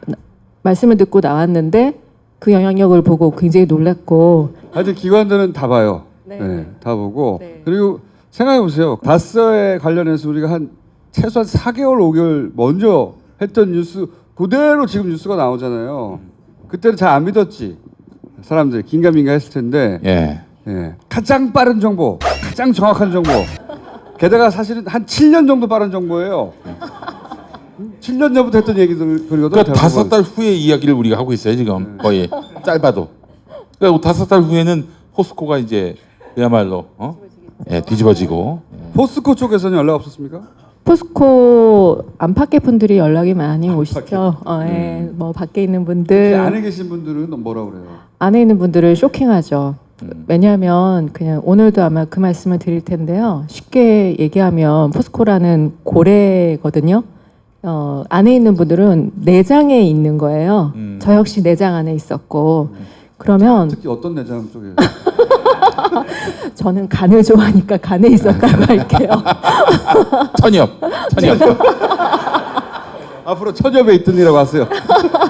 말씀을 듣고 나왔는데 그 영향력을 보고 굉장히 놀랐고. 하여튼 기관들은 다 봐요. 네, 다 보고 그리고 생각해 보세요. 다스에 관련해서 우리가 한 최소한 4개월, 5개월 먼저 했던 뉴스 그대로 지금 뉴스가 나오잖아요. 그때는 잘 안 믿었지. 사람들이 긴가민가 했을 텐데 가장 빠른 정보, 가장 정확한 정보. 게다가 사실은 한 7년 정도 빠른 정보예요. 7년 전부터 했던 얘기들 그리거든. 그러니까 5달 후의 이야기를 우리가 하고 있어요 지금 거의 짧아도. 그러니까 5달 후에는 포스코가 이제 그야말로 뒤집어지고. 포스코 쪽에서는 연락 없었습니까? 포스코 안팎의 분들이 연락이 많이 오시죠. 뭐 밖에 있는 분들, 안에 계신 분들은 뭐라 그래요? 안에 있는 분들을 쇼킹하죠. 왜냐하면 그냥 오늘도 아마 그 말씀을 드릴 텐데요. 쉽게 얘기하면 포스코라는 고래거든요. 안에 있는 분들은 내장에 있는 거예요. 저 역시 내장 안에 있었고 그러면 특히 어떤 내장 쪽에? 저는 간을 좋아하니까 간에 있었다고 할게요. 천엽. 앞으로 천엽에 있던이라고 하세요.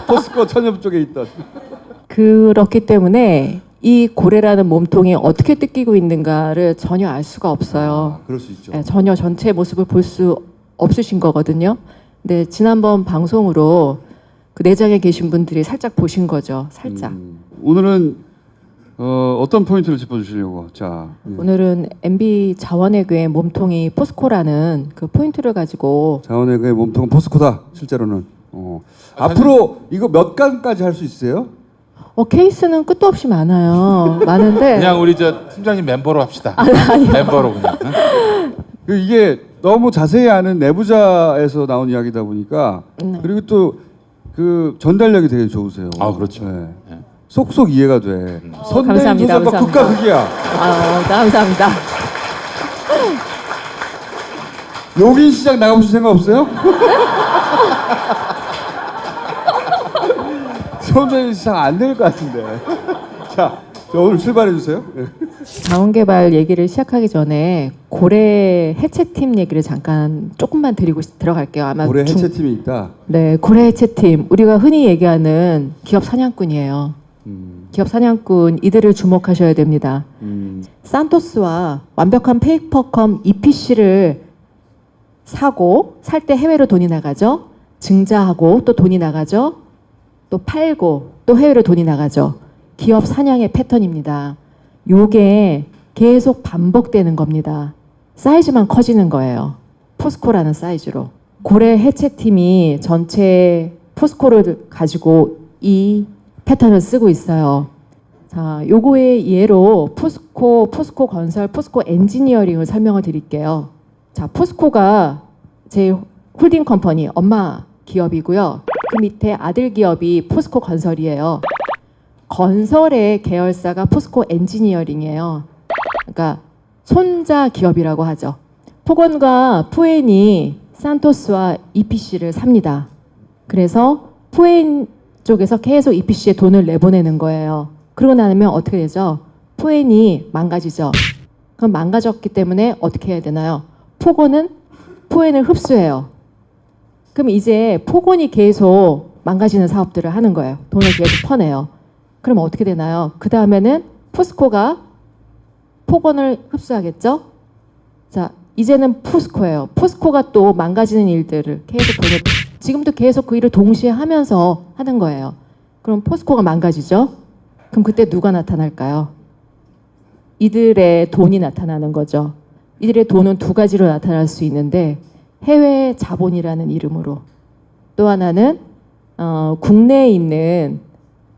포스코 천엽 쪽에 있던. 그렇기 때문에 이 고래라는 몸통이 어떻게 뜯기고 있는가를 전혀 알 수가 없어요. 그럴 수 있죠. 전혀 전체 모습을 볼 수 없으신 거거든요. 근데 지난번 방송으로 그 내장에 계신 분들이 살짝 보신 거죠. 살짝. 오늘은 어떤 포인트를 짚어주시려고? 자, 오늘은 MB 자원외교의 몸통이 포스코라는 그 포인트를 가지고 자원외교의 몸통은 포스코다. 실제로는. 앞으로 이거 몇 간까지 할 수 있어요? 케이스는 끝도 없이 많아요. 많은데 그냥 우리 저 팀장님 멤버로 합시다. 멤버로 그냥. 이게 너무 자세히 아는 내부자에서 나온 이야기다 보니까 그리고 또 그 전달력이 되게 좋으세요. 그렇죠. 쏙쏙 이해가 돼. 감사합니다. 선대인 극과 극이야. 감사합니다. 용인 시장 나가보실 생각 없어요? 선대인 시장 안 될 것 같은데. 자, 오늘 출발해 주세요. 자원개발 얘기를 시작하기 전에 고래 해체팀 얘기를 잠깐 조금만 들어갈게요. 아마 고래 해체팀이 있다. 네, 고래 해체팀. 우리가 흔히 얘기하는 기업 사냥꾼이에요. 기업 사냥꾼 이들을 주목하셔야 됩니다. 산토스와 완벽한 페이퍼컴 EPC를 사고 살 때 해외로 돈이 나가죠. 증자하고 또 돈이 나가죠. 또 팔고 또 해외로 돈이 나가죠. 기업 사냥의 패턴입니다. 요게 계속 반복되는 겁니다. 사이즈만 커지는 거예요. 포스코라는 사이즈로. 고래 해체팀이 전체 포스코를 가지고 이 패턴을 쓰고 있어요. 자, 요거의 예로 포스코 건설, 포스코 엔지니어링을 설명을 드릴게요. 자, 포스코가 제 홀딩 컴퍼니 엄마 기업이고요. 그 밑에 아들 기업이 포스코 건설이에요. 건설의 계열사가 포스코 엔지니어링이에요. 그러니까 손자 기업이라고 하죠. 포건과 푸엔이 산토스와 EPC를 삽니다. 그래서 푸엔 쪽에서 계속 EPC에 돈을 내보내는 거예요. 그러고 나면 어떻게 되죠? 푸엔이 망가지죠. 그럼 망가졌기 때문에 어떻게 해야 되나요? 포건은 푸엔을 흡수해요. 그럼 이제 포건이 계속 망가지는 사업들을 하는 거예요. 돈을 계속 퍼내요. 그럼 어떻게 되나요? 그 다음에는 포스코가 포건을 흡수하겠죠? 자, 이제는 포스코예요. 포스코가 또 망가지는 일들을 계속 지금도 계속 그 일을 동시에 하면서 하는 거예요. 그럼 포스코가 망가지죠? 그럼 그때 누가 나타날까요? 이들의 돈이 나타나는 거죠. 이들의 돈은 두 가지로 나타날 수 있는데 해외 자본이라는 이름으로, 또 하나는 국내에 있는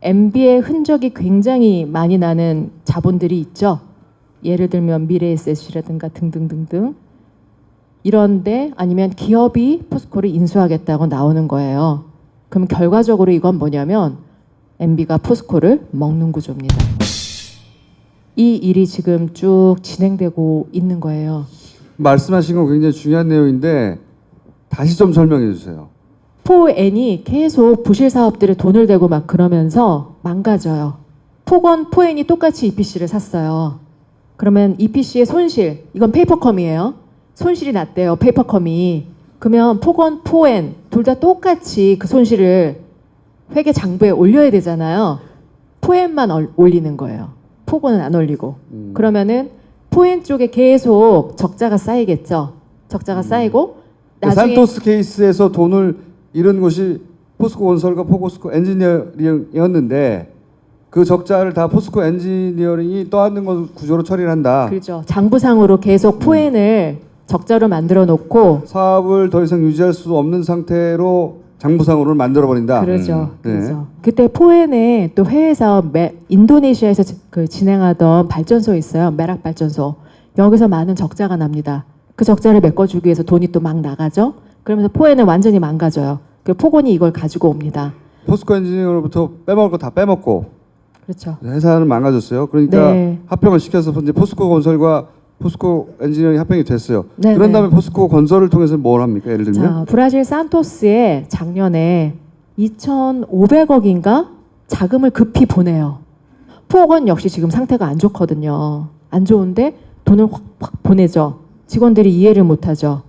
MB의 흔적이 굉장히 많이 나는 자본들이 있죠. 예를 들면 미래에셋이라든가 등등등등. 이런데 아니면 기업이 포스코를 인수하겠다고 나오는 거예요. 그럼 결과적으로 이건 뭐냐면 MB가 포스코를 먹는 구조입니다. 이 일이 지금 쭉 진행되고 있는 거예요. 말씀하신 건 굉장히 중요한 내용인데 다시 좀 설명해 주세요. 포엔이 계속 부실 사업들에 돈을 대고 막 그러면서 망가져요. 포엔이 똑같이 EPC를 샀어요. 그러면 EPC의 손실, 이건 페이퍼컴이에요. 손실이 났대요, 페이퍼컴이. 그러면 포엔 둘 다 똑같이 그 손실을 회계 장부에 올려야 되잖아요. 포엔만 올리는 거예요. 포건은 안 올리고. 그러면은 포엔 쪽에 계속 적자가 쌓이겠죠. 적자가 쌓이고 나중에 산토스 케이스에서 돈을 잃은 곳이 포스코 건설과 포스코 엔지니어링이었는데 그 적자를 다 포스코 엔지니어링이 떠안는 것 구조로 처리를 한다. 그렇죠. 장부상으로 계속 포엔을 적자로 만들어 놓고 사업을 더 이상 유지할 수 없는 상태로 장부상으로를 만들어 버린다. 그렇죠. 그렇죠. 그때 포엔에 또 해외 사업 인도네시아에서 진행하던 발전소 있어요. 메락 발전소. 여기서 많은 적자가 납니다. 그 적자를 메꿔주기 위해서 돈이 또 막 나가죠. 그러면서 포엔은 완전히 망가져요. 그 포건이 이걸 가지고 옵니다. 포스코 엔지니어로부터 빼먹을 거 다 빼먹고. 그렇죠. 회사는 망가졌어요. 그러니까 합병을 시켜서 이제 포스코 건설과 포스코 엔지니어링 합병이 됐어요. 네네. 그런 다음에 포스코 건설을 통해서 뭘 합니까? 예를 들면 자, 브라질 산토스에 작년에 2,500억인가 자금을 급히 보내요. 포건 역시 지금 상태가 안 좋거든요. 안 좋은데 돈을 확 보내죠. 직원들이 이해를 못하죠.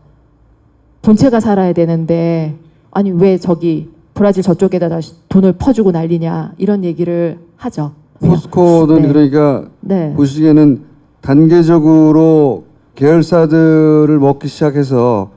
본체가 살아야 되는데 아니 왜 저기 브라질 저쪽에다 다시 돈을 퍼주고 난리냐 이런 얘기를 하죠. 포스코는 그러니까 보시기에는 단계적으로 계열사들을 먹기 시작해서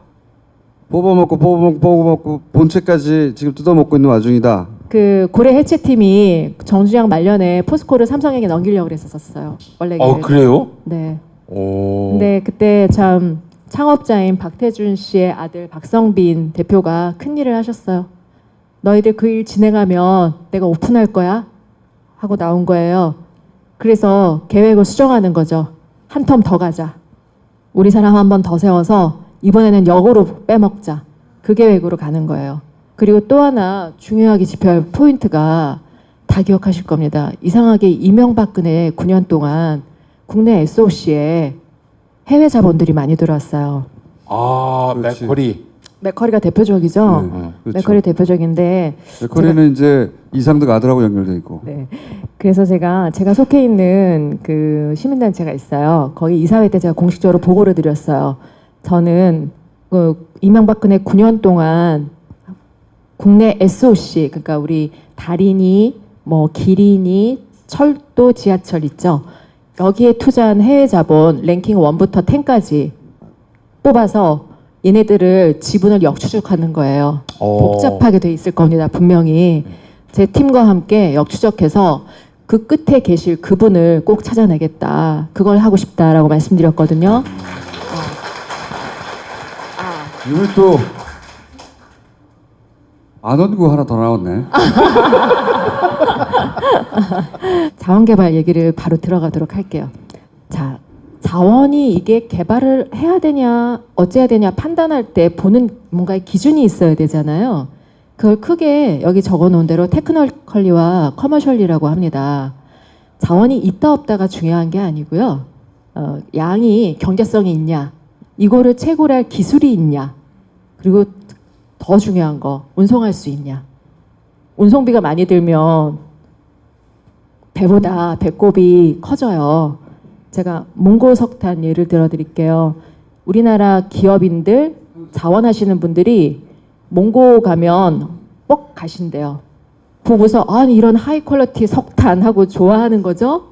뽑아먹고 본체까지 지금 뜯어먹고 있는 와중이다. 그 고래 해체팀이 정주영 말년에 포스코를 삼성에게 넘기려고 그랬었어요. 원래. 그래요? 네. 오. 근데 그때 참 창업자인 박태준 씨의 아들 박성빈 대표가 큰일을 하셨어요. 너희들 그 일 진행하면 내가 오픈할 거야 하고 나온 거예요. 그래서 계획을 수정하는 거죠. 한 텀 더 가자. 우리 사람 한 번 더 세워서 이번에는 역으로 빼먹자. 그 계획으로 가는 거예요. 그리고 또 하나 중요하게 짚어야 할 포인트가 다 기억하실 겁니다. 이상하게 이명박근혜 9년 국내 SOC에 해외 자본들이 많이 들어왔어요. 아, 맥커리가 대표적이죠. 그렇죠. 맥커리 대표적인데 맥커리는 이제 이상득 아들하고 연결돼 있고. 네. 그래서 제가 속해 있는 그 시민단체가 있어요. 거기 이사회 때 제가 공식적으로 보고를 드렸어요. 저는 그 이명박근혜 9년 동안 국내 SOC, 그러니까 우리 다리니, 뭐 기린이, 철도, 지하철 있죠. 여기에 투자한 해외 자본 랭킹 1부터 10까지 뽑아서 얘네들을 지분을 역추적하는 거예요. 복잡하게 돼 있을 겁니다. 분명히 제 팀과 함께 역추적해서 그 끝에 계실 그분을 꼭 찾아내겠다. 그걸 하고 싶다라고 말씀드렸거든요. 이번에 또 안원구 하나 더 나왔네. 자원개발 얘기를 바로 들어가도록 할게요. 자, 자원이 이게 개발을 해야 되냐 어째야 되냐 판단할 때 보는 뭔가의 기준이 있어야 되잖아요. 그걸 크게 여기 적어놓은 대로 테크니컬리와 커머셜리라고 합니다. 자원이 있다 없다가 중요한 게 아니고요. 양이 경제성이 있냐, 이거를 채굴할 기술이 있냐, 그리고 더 중요한 거 운송할 수 있냐. 운송비가 많이 들면 배보다 배꼽이 커져요. 제가 몽고 석탄 예를 들어 드릴게요. 우리나라 기업인들 자원하시는 분들이 몽고 가면 뻑 가신대요. 보고서 아니 이런 하이 퀄리티 석탄 하고 좋아하는 거죠.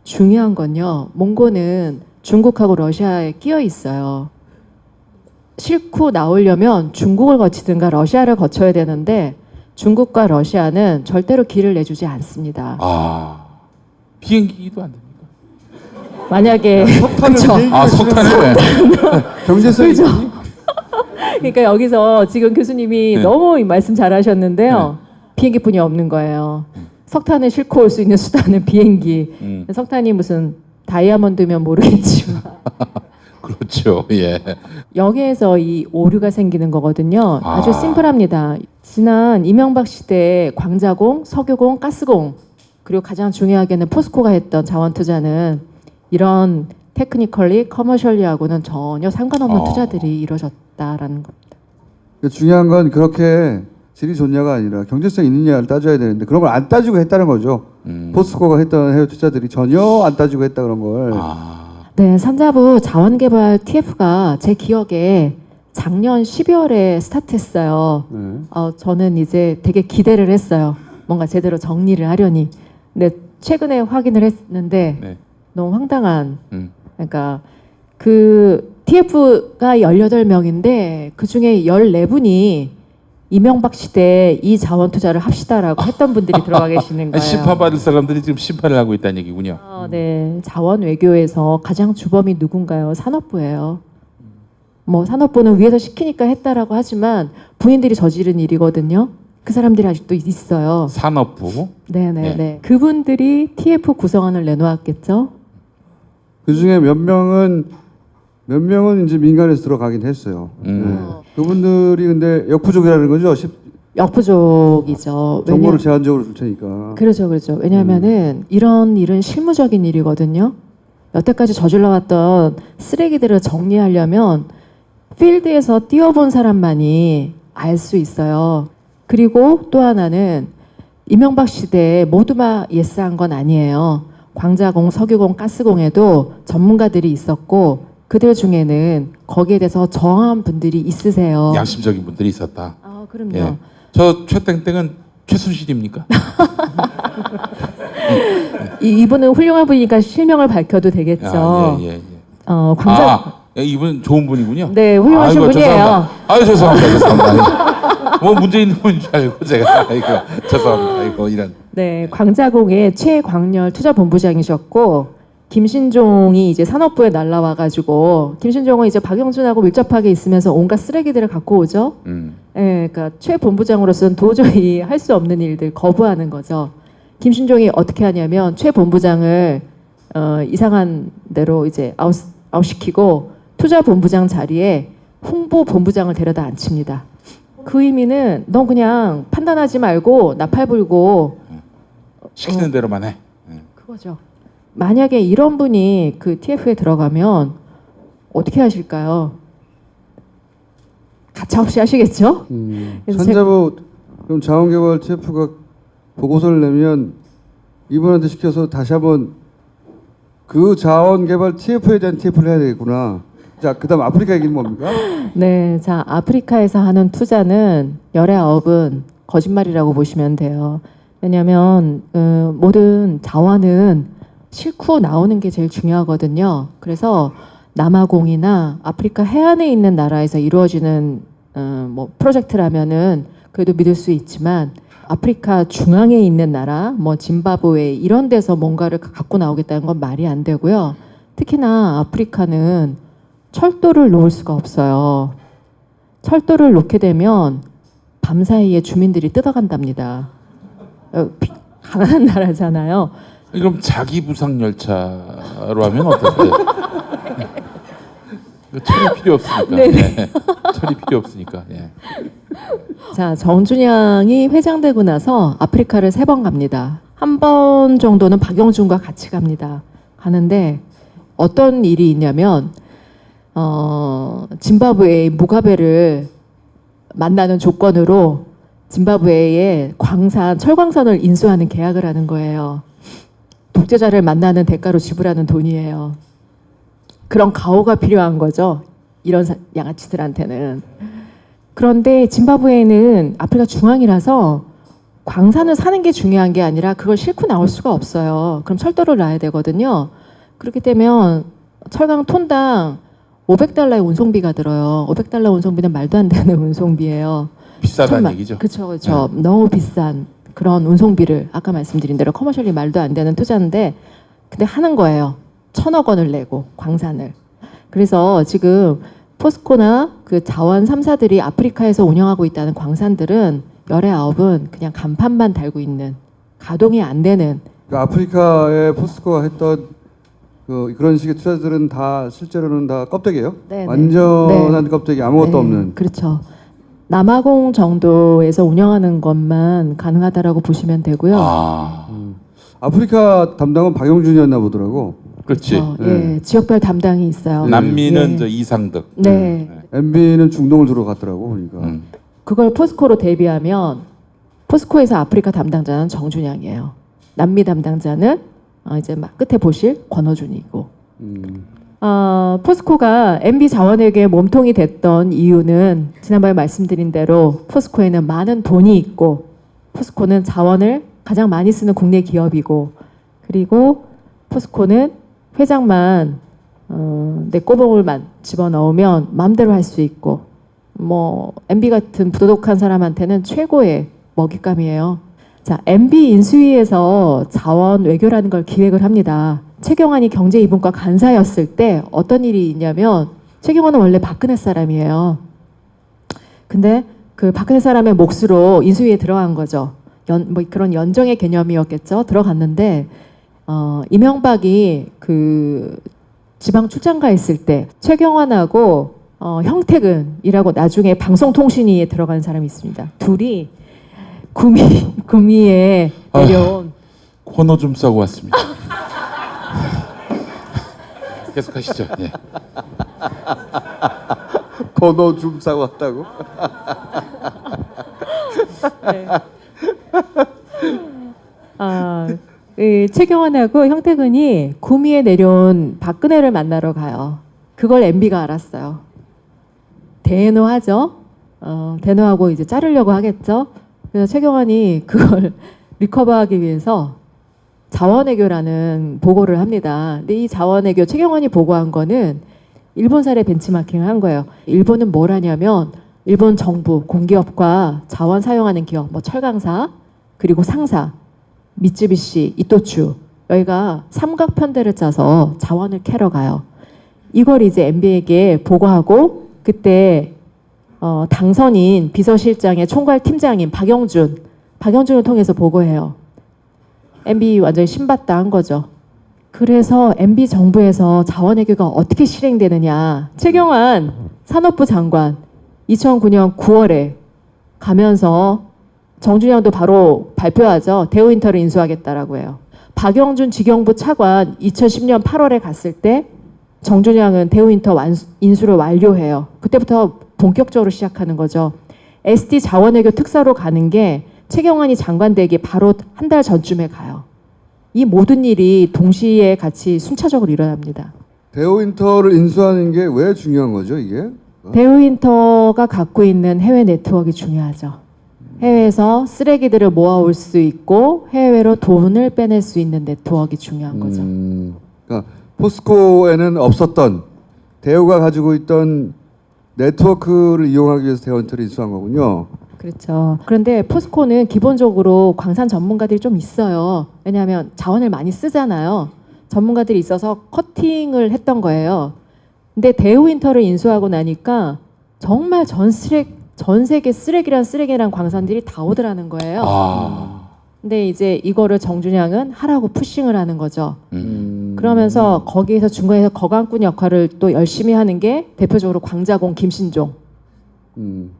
중요한 건요, 몽고는 중국하고 러시아에 끼어 있어요. 싣고 나오려면 중국을 거치든가 러시아를 거쳐야 되는데 중국과 러시아는 절대로 길을 내주지 않습니다. 아, 비행기도 안 됩니까? 만약에 그쵸? 석탄을 경제성이 그죠? 그러니까 여기서 지금 교수님이 네. 너무 말씀 잘하셨는데요. 비행기뿐이 없는 거예요. 석탄을 싣고 올 수 있는 수단은 비행기. 석탄이 무슨 다이아몬드면 모르겠지만 그렇죠. 예. 여기에서 이 오류가 생기는 거거든요. 아주 심플합니다. 지난 이명박 시대에 광자공, 석유공, 가스공 그리고 가장 중요하게는 포스코가 했던 자원 투자는 이런 테크니컬리, 커머셜리하고는 전혀 상관없는 투자들이 이루어졌다라는 겁니다. 중요한 건 그렇게 질이 좋냐가 아니라 경제성 있느냐를 따져야 되는데 그런 걸 안 따지고 했다는 거죠. 포스코가 했던 해외 투자들이 전혀 안 따지고 했다 그런 걸. 네, 산자부 자원개발 TF가 제 기억에 작년 12월에 스타트했어요. 저는 이제 되게 기대를 했어요. 뭔가 제대로 정리를 하려니. 근데 최근에 확인을 했는데 너무 황당한. 그러니까 그 TF가 18명인데 그 중에 14분이 이명박 시대에 이 자원 투자를 합시다라고 했던 분들이 들어가 계시는 거예요. 심판받을 사람들이 지금 심판을 하고 있다는 얘기군요. 네, 자원 외교에서 가장 주범이 누군가요? 산업부예요. 뭐 산업부는 위에서 시키니까 했다라고 하지만 본인들이 저지른 일이거든요. 그 사람들이 아직도 있어요. 산업부. 네네네. 그분들이 TF 구성안을 내놓았겠죠. 그 중에 몇 명은 이제 민간에서 들어가긴 했어요. 그분들이 근데 역부족이라는 거죠. 역부족이죠. 정보를 제한적으로 줄 테니까. 그렇죠, 그렇죠. 왜냐하면은 이런 일은 실무적인 일이거든요. 여태까지 저질러왔던 쓰레기들을 정리하려면 필드에서 뛰어본 사람만이 알 수 있어요. 그리고 또 하나는 이명박 시대에 모두가 예스한 건 아니에요. 광자공, 석유공, 가스공에도 전문가들이 있었고 그들 중에는 거기에 대해서 정한 분들이 있으세요. 양심적인 분들이 있었다. 아, 그럼요. 예. 저 최땡땡은 최순실입니까? 이분은 훌륭한 분이니까 실명을 밝혀도 되겠죠. 예. 이분 좋은 분이군요. 네, 훌륭하신 분이에요. 죄송합니다. 뭐 문제 있는 분인 줄 알고 제가 죄송합니다. 이런. 네, 광자공의 최광렬 투자본부장이셨고 김신종이 이제 산업부에 날라와가지고 김신종은 이제 박영준하고 밀접하게 있으면서 온갖 쓰레기들을 갖고 오죠. 그러니까 최 본부장으로서는 도저히 할 수 없는 일들 거부하는 거죠. 김신종이 어떻게 하냐면 최 본부장을 이상한 대로 이제 아웃시키고 투자 본부장 자리에 홍보 본부장을 데려다 앉힙니다. 그 의미는 넌 그냥 판단하지 말고 나팔 불고 시키는 대로만 해. 그거죠. 만약에 이런 분이 그 TF에 들어가면 어떻게 하실까요? 가차없이 하시겠죠? 산자부 그럼 자원개발 TF가 보고서를 내면 이분한테 시켜서 다시 한번 그 자원개발 TF에 대한 TF를 해야 되겠구나. 자, 그다음 아프리카 얘기는 뭡니까? 네, 자 아프리카에서 하는 투자는 19은 거짓말이라고 보시면 돼요. 왜냐하면 모든 자원은 싣고 나오는 게 제일 중요하거든요. 그래서 남아공이나 아프리카 해안에 있는 나라에서 이루어지는 뭐 프로젝트라면은 그래도 믿을 수 있지만 아프리카 중앙에 있는 나라, 뭐 짐바브웨 이런 데서 뭔가를 갖고 나오겠다는 건 말이 안 되고요. 특히나 아프리카는 철도를 놓을 수가 없어요. 철도를 놓게 되면 밤사이에 주민들이 뜯어간답니다. 가난한 나라잖아요. 그럼 자기 부상 열차로 하면 어떨까요? 철이 필요 없으니까. 네. 철이 필요 없으니까. 예. 자, 정준영이 회장되고 나서 아프리카를 3번 갑니다. 한 번 정도는 박영준과 같이 갑니다. 가는데 어떤 일이 있냐면 짐바브웨의 무가베를 만나는 조건으로 짐바브웨의 철광선을 인수하는 계약을 하는 거예요. 독재자를 만나는 대가로 지불하는 돈이에요. 그런 가오가 필요한 거죠. 이런 양아치들한테는. 그런데 짐바브웨는 아프리카 중앙이라서 광산을 사는 게 중요한 게 아니라 그걸 싣고 나올 수가 없어요. 그럼 철도를 놔야 되거든요. 그렇게 되면 철강 톤당 $500의 운송비가 들어요. $500 운송비는 말도 안 되는 운송비예요. 비싸다는 얘기죠. 그렇죠. 너무 비싼 그런 운송비를 아까 말씀드린 대로 커머셜리 말도 안 되는 투자인데 근데 하는 거예요. 1,000억 원을 내고 광산을. 그래서 지금 포스코나 그 자원 3사들이 아프리카에서 운영하고 있다는 광산들은 열의 아홉은 그냥 간판만 달고 있는 가동이 안 되는. 그러니까 아프리카에 포스코가 했던 그런 식의 투자들은 다 실제로는 다 껍데기예요? 네네. 완전한 네. 껍데기 아무것도 네. 없는. 그렇죠. 남아공 정도에서 운영하는 것만 가능하다라고 보시면 되고요. 아프리카 담당은 박용준이었나 보더라고. 그렇지. 예, 지역별 담당이 있어요. 남미는 예. 저 이상득. 네. MB는 중동을 들어갔더라고 보니까. 그걸 포스코로 대비하면 포스코에서 아프리카 담당자는 정준양이에요. 남미 담당자는 이제 막 끝에 보실 권호준이고. 포스코가 MB 자원에게 몸통이 됐던 이유는 지난번에 말씀드린 대로 포스코에는 많은 돈이 있고 포스코는 자원을 가장 많이 쓰는 국내 기업이고 그리고 포스코는 회장만 내 꼬봉을만 집어넣으면 마음대로 할 수 있고 뭐 MB 같은 부도덕한 사람한테는 최고의 먹잇감이에요. 자, MB 인수위에서 자원 외교라는 걸 기획을 합니다. 최경환이 경제 2분과 간사였을 때 어떤 일이 있냐면 최경환은 원래 박근혜 사람이에요. 근데 그 박근혜 사람의 몫으로 인수위에 들어간 거죠. 뭐 그런 연정의 개념이었겠죠. 들어갔는데 이명박이 그 지방 출장가 있을 때 최경환하고 형택은이라고 나중에 방송통신위에 들어간 사람이 있습니다. 둘이 구미에 내려온 코너 좀 싸고 왔습니다. 계속하시죠. 예. 번호 좀 싸고 왔다고? 최경환하고 형택은이 구미에 내려온 박근혜를 만나러 가요. 그걸 MB가 알았어요. 대노하죠. 대노하고 이제 자르려고 하겠죠. 그래서 최경환이 그걸 리커버하기 위해서 자원외교라는 보고를 합니다. 근데 이 자원외교 최경환이 보고한 거는 일본 사례 벤치마킹을 한 거예요. 일본은 뭘 하냐면 일본 정부 공기업과 자원 사용하는 기업, 뭐 철강사 그리고 상사, 미쯔비시, 이토추 여기가 삼각편대를 짜서 자원을 캐러 가요. 이걸 이제 MB에게 보고하고 그때 당선인 비서실장의 총괄팀장인 박영준을 통해서 보고해요. MB 완전히 신받다 거죠. 그래서 MB 정부에서 자원외교가 어떻게 실행되느냐. 최경환 산업부 장관 2009년 9월에 가면서 정준영도 바로 발표하죠. 대우인터를 인수하겠다라고 해요. 박영준 직영부 차관 2010년 8월에 갔을 때 정준영은 대우인터 인수를 완료해요. 그때부터 본격적으로 시작하는 거죠. SD 자원외교 특사로 가는 게 최경환이 장관 되기 바로 한 달 전쯤에 가요. 이 모든 일이 동시에 같이 순차적으로 일어납니다. 대우인터를 인수하는 게 왜 중요한 거죠, 이게? 대우인터가 갖고 있는 해외 네트워크가 중요하죠. 해외에서 쓰레기들을 모아올 수 있고 해외로 돈을 빼낼 수 있는 네트워크가 중요한 거죠. 그러니까 포스코에는 없었던 대우가 가지고 있던 네트워크를 이용하기 위해서 대우인터를 인수한 거군요. 그렇죠. 그런데 포스코는 기본적으로 광산 전문가들이 좀 있어요. 왜냐하면 자원을 많이 쓰잖아요. 전문가들이 있어서 커팅을 했던 거예요. 근데 대우인터를 인수하고 나니까 정말 전 세계 쓰레기란 광산들이 다 오더라는 거예요. 근데 이제 이거를 정준양은 하라고 푸싱을 하는 거죠. 그러면서 거기에서 중간에서 거강꾼 역할을 또 열심히 하는 게 대표적으로 광자공 김신종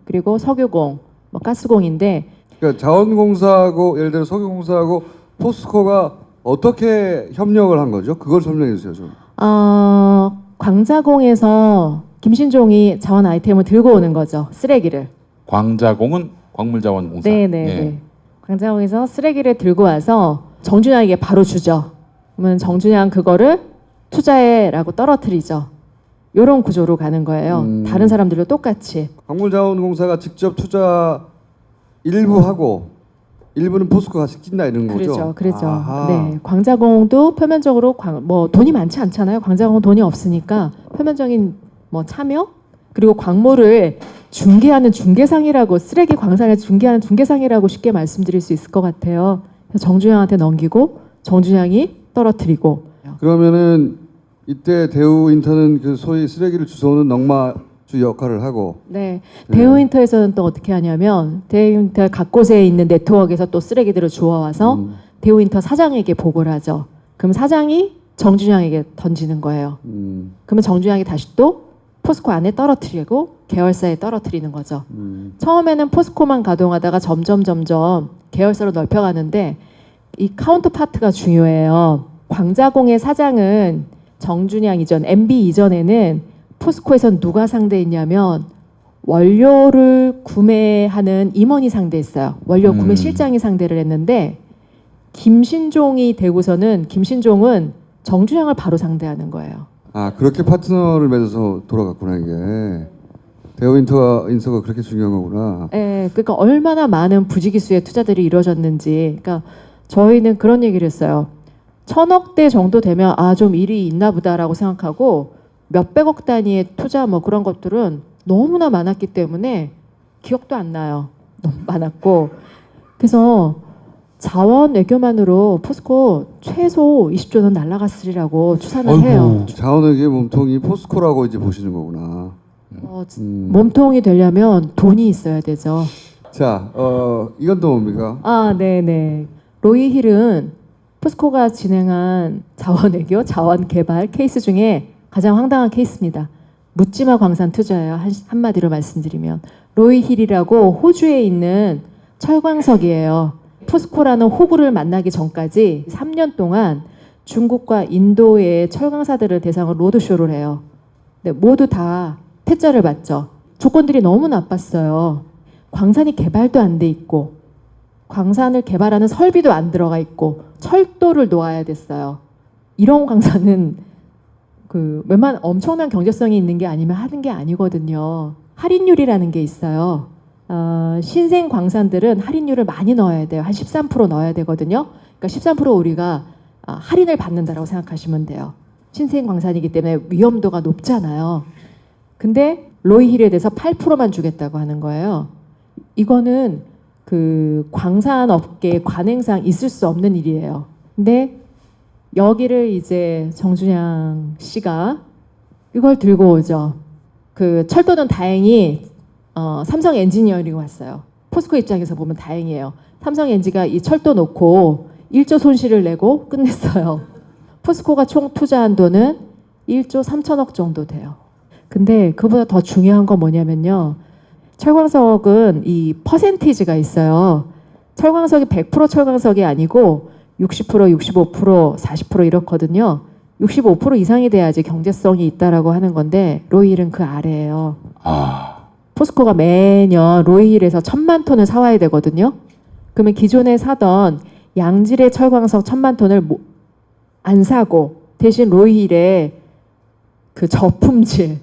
그리고 석유공 뭐 가스공인데 그러니까 자원공사하고 예를 들어 석유공사하고 포스코가 어떻게 협력을 한 거죠? 그걸 설명해 주세요. 좀. 광자공에서 김신종이 자원 아이템을 들고 오는 거죠. 쓰레기를. 광자공은 광물자원공사. 네네. 예. 광자공에서 쓰레기를 들고 와서 정준양에게 바로 주죠. 그러면 정준양 그거를 투자해라고 떨어뜨리죠. 이런 구조로 가는 거예요. 다른 사람들도 똑같이. 광물자원공사가 직접 투자 일부 하고 일부는 포스코가 같이 낀다 이런 거죠. 그렇죠. 네, 광자공도 표면적으로 뭐 돈이 많지 않잖아요. 광자공은 돈이 없으니까 표면적인 뭐 참여, 그리고 광물을 중개하는 중개상이라고, 쓰레기 광산을 중개하는 중개상이라고 쉽게 말씀드릴 수 있을 것 같아요. 그래서 정준영한테 넘기고 정준영이 떨어뜨리고. 그러면은 이때 대우인터는 그 소위 쓰레기를 주워오는 넝마주 역할을 하고. 네, 대우인터에서는 또 어떻게 하냐면 대우인터 각 곳에 있는 네트워크에서 또 쓰레기들을 주워와서 대우인터 사장에게 보고를 하죠. 그럼 사장이 정준영에게 던지는 거예요. 그러면 정준영이 다시 또 포스코 안에 떨어뜨리고 계열사에 떨어뜨리는 거죠. 처음에는 포스코만 가동하다가 점점 계열사로 넓혀가는데 이 카운터파트가 중요해요. 광자공의 사장은 정준영 이전, MB 이전에는 포스코에선 누가 상대했냐면 원료를 구매하는 임원이 상대했어요. 원료 구매 실장이 상대를 했는데 김신종이 되고서는 김신종은 정준영을 바로 상대하는 거예요. 아, 그렇게 파트너를 맺어서 돌아갔구나 이게. 대우인터가 그렇게 중요한 거구나. 네, 그러니까 얼마나 많은 부지기수의 투자들이 이루어졌는지. 그러니까 저희는 그런 얘기를 했어요. 1,000억대 정도 되면 아, 좀 일이 있나 보다라고 생각하고 몇백억 단위의 투자 뭐 그런 것들은 너무나 많았기 때문에 기억도 안 나요. 너무 많았고. 그래서 자원 외교만으로 포스코 최소 20조는 날라갔으리라고 추산을 해요. 자원외교 몸통이 포스코라고 이제 보시는 거구나. 몸통이 되려면 돈이 있어야 되죠. 자, 이건 또 뭡니까? 아, 네네. 로이 힐은 포스코가 진행한 자원외교, 자원개발 케이스 중에 가장 황당한 케이스입니다. 묻지마 광산 투자예요. 한마디로 말씀드리면. 로이 힐이라고 호주에 있는 철광석이에요. 포스코라는 호구를 만나기 전까지 3년 동안 중국과 인도의 철강사들을 대상으로 로드쇼를 해요. 근데 모두 다 퇴짜를 받죠. 조건들이 너무 나빴어요. 광산이 개발도 안 돼 있고 광산을 개발하는 설비도 안 들어가 있고 철도를 놓아야 됐어요. 이런 광산은 그 웬만한 엄청난 경제성이 있는 게 아니면 하는 게 아니거든요. 할인율이라는 게 있어요. 신생 광산들은 할인율을 많이 넣어야 돼요. 한 13% 넣어야 되거든요. 그러니까 13% 우리가 할인을 받는다라고 생각하시면 돼요. 신생 광산이기 때문에 위험도가 높잖아요. 근데 로이 힐에 대해서 8%만 주겠다고 하는 거예요. 이거는 그 광산 업계 관행상 있을 수 없는 일이에요. 근데 여기를 이제 정준영 씨가 이걸 들고 오죠. 그 철도는 다행히 삼성 엔지니어링이 왔어요. 포스코 입장에서 보면 다행이에요. 삼성 엔지가 이 철도 놓고 1조 손실을 내고 끝냈어요. 포스코가 총 투자한 돈은 1조 3천억 정도 돼요. 근데 그보다 더 중요한 건 뭐냐면요. 철광석은 이 퍼센티지가 있어요. 철광석이 100% 철광석이 아니고 60%, 65%, 40% 이렇거든요. 65% 이상이 돼야지 경제성이 있다라고 하는 건데 로이힐은 그 아래예요. 포스코가 매년 로이힐에서 1,000만 톤을 사와야 되거든요. 그러면 기존에 사던 양질의 철광석 1,000만 톤을 안 사고 대신 로이힐에 그 저품질을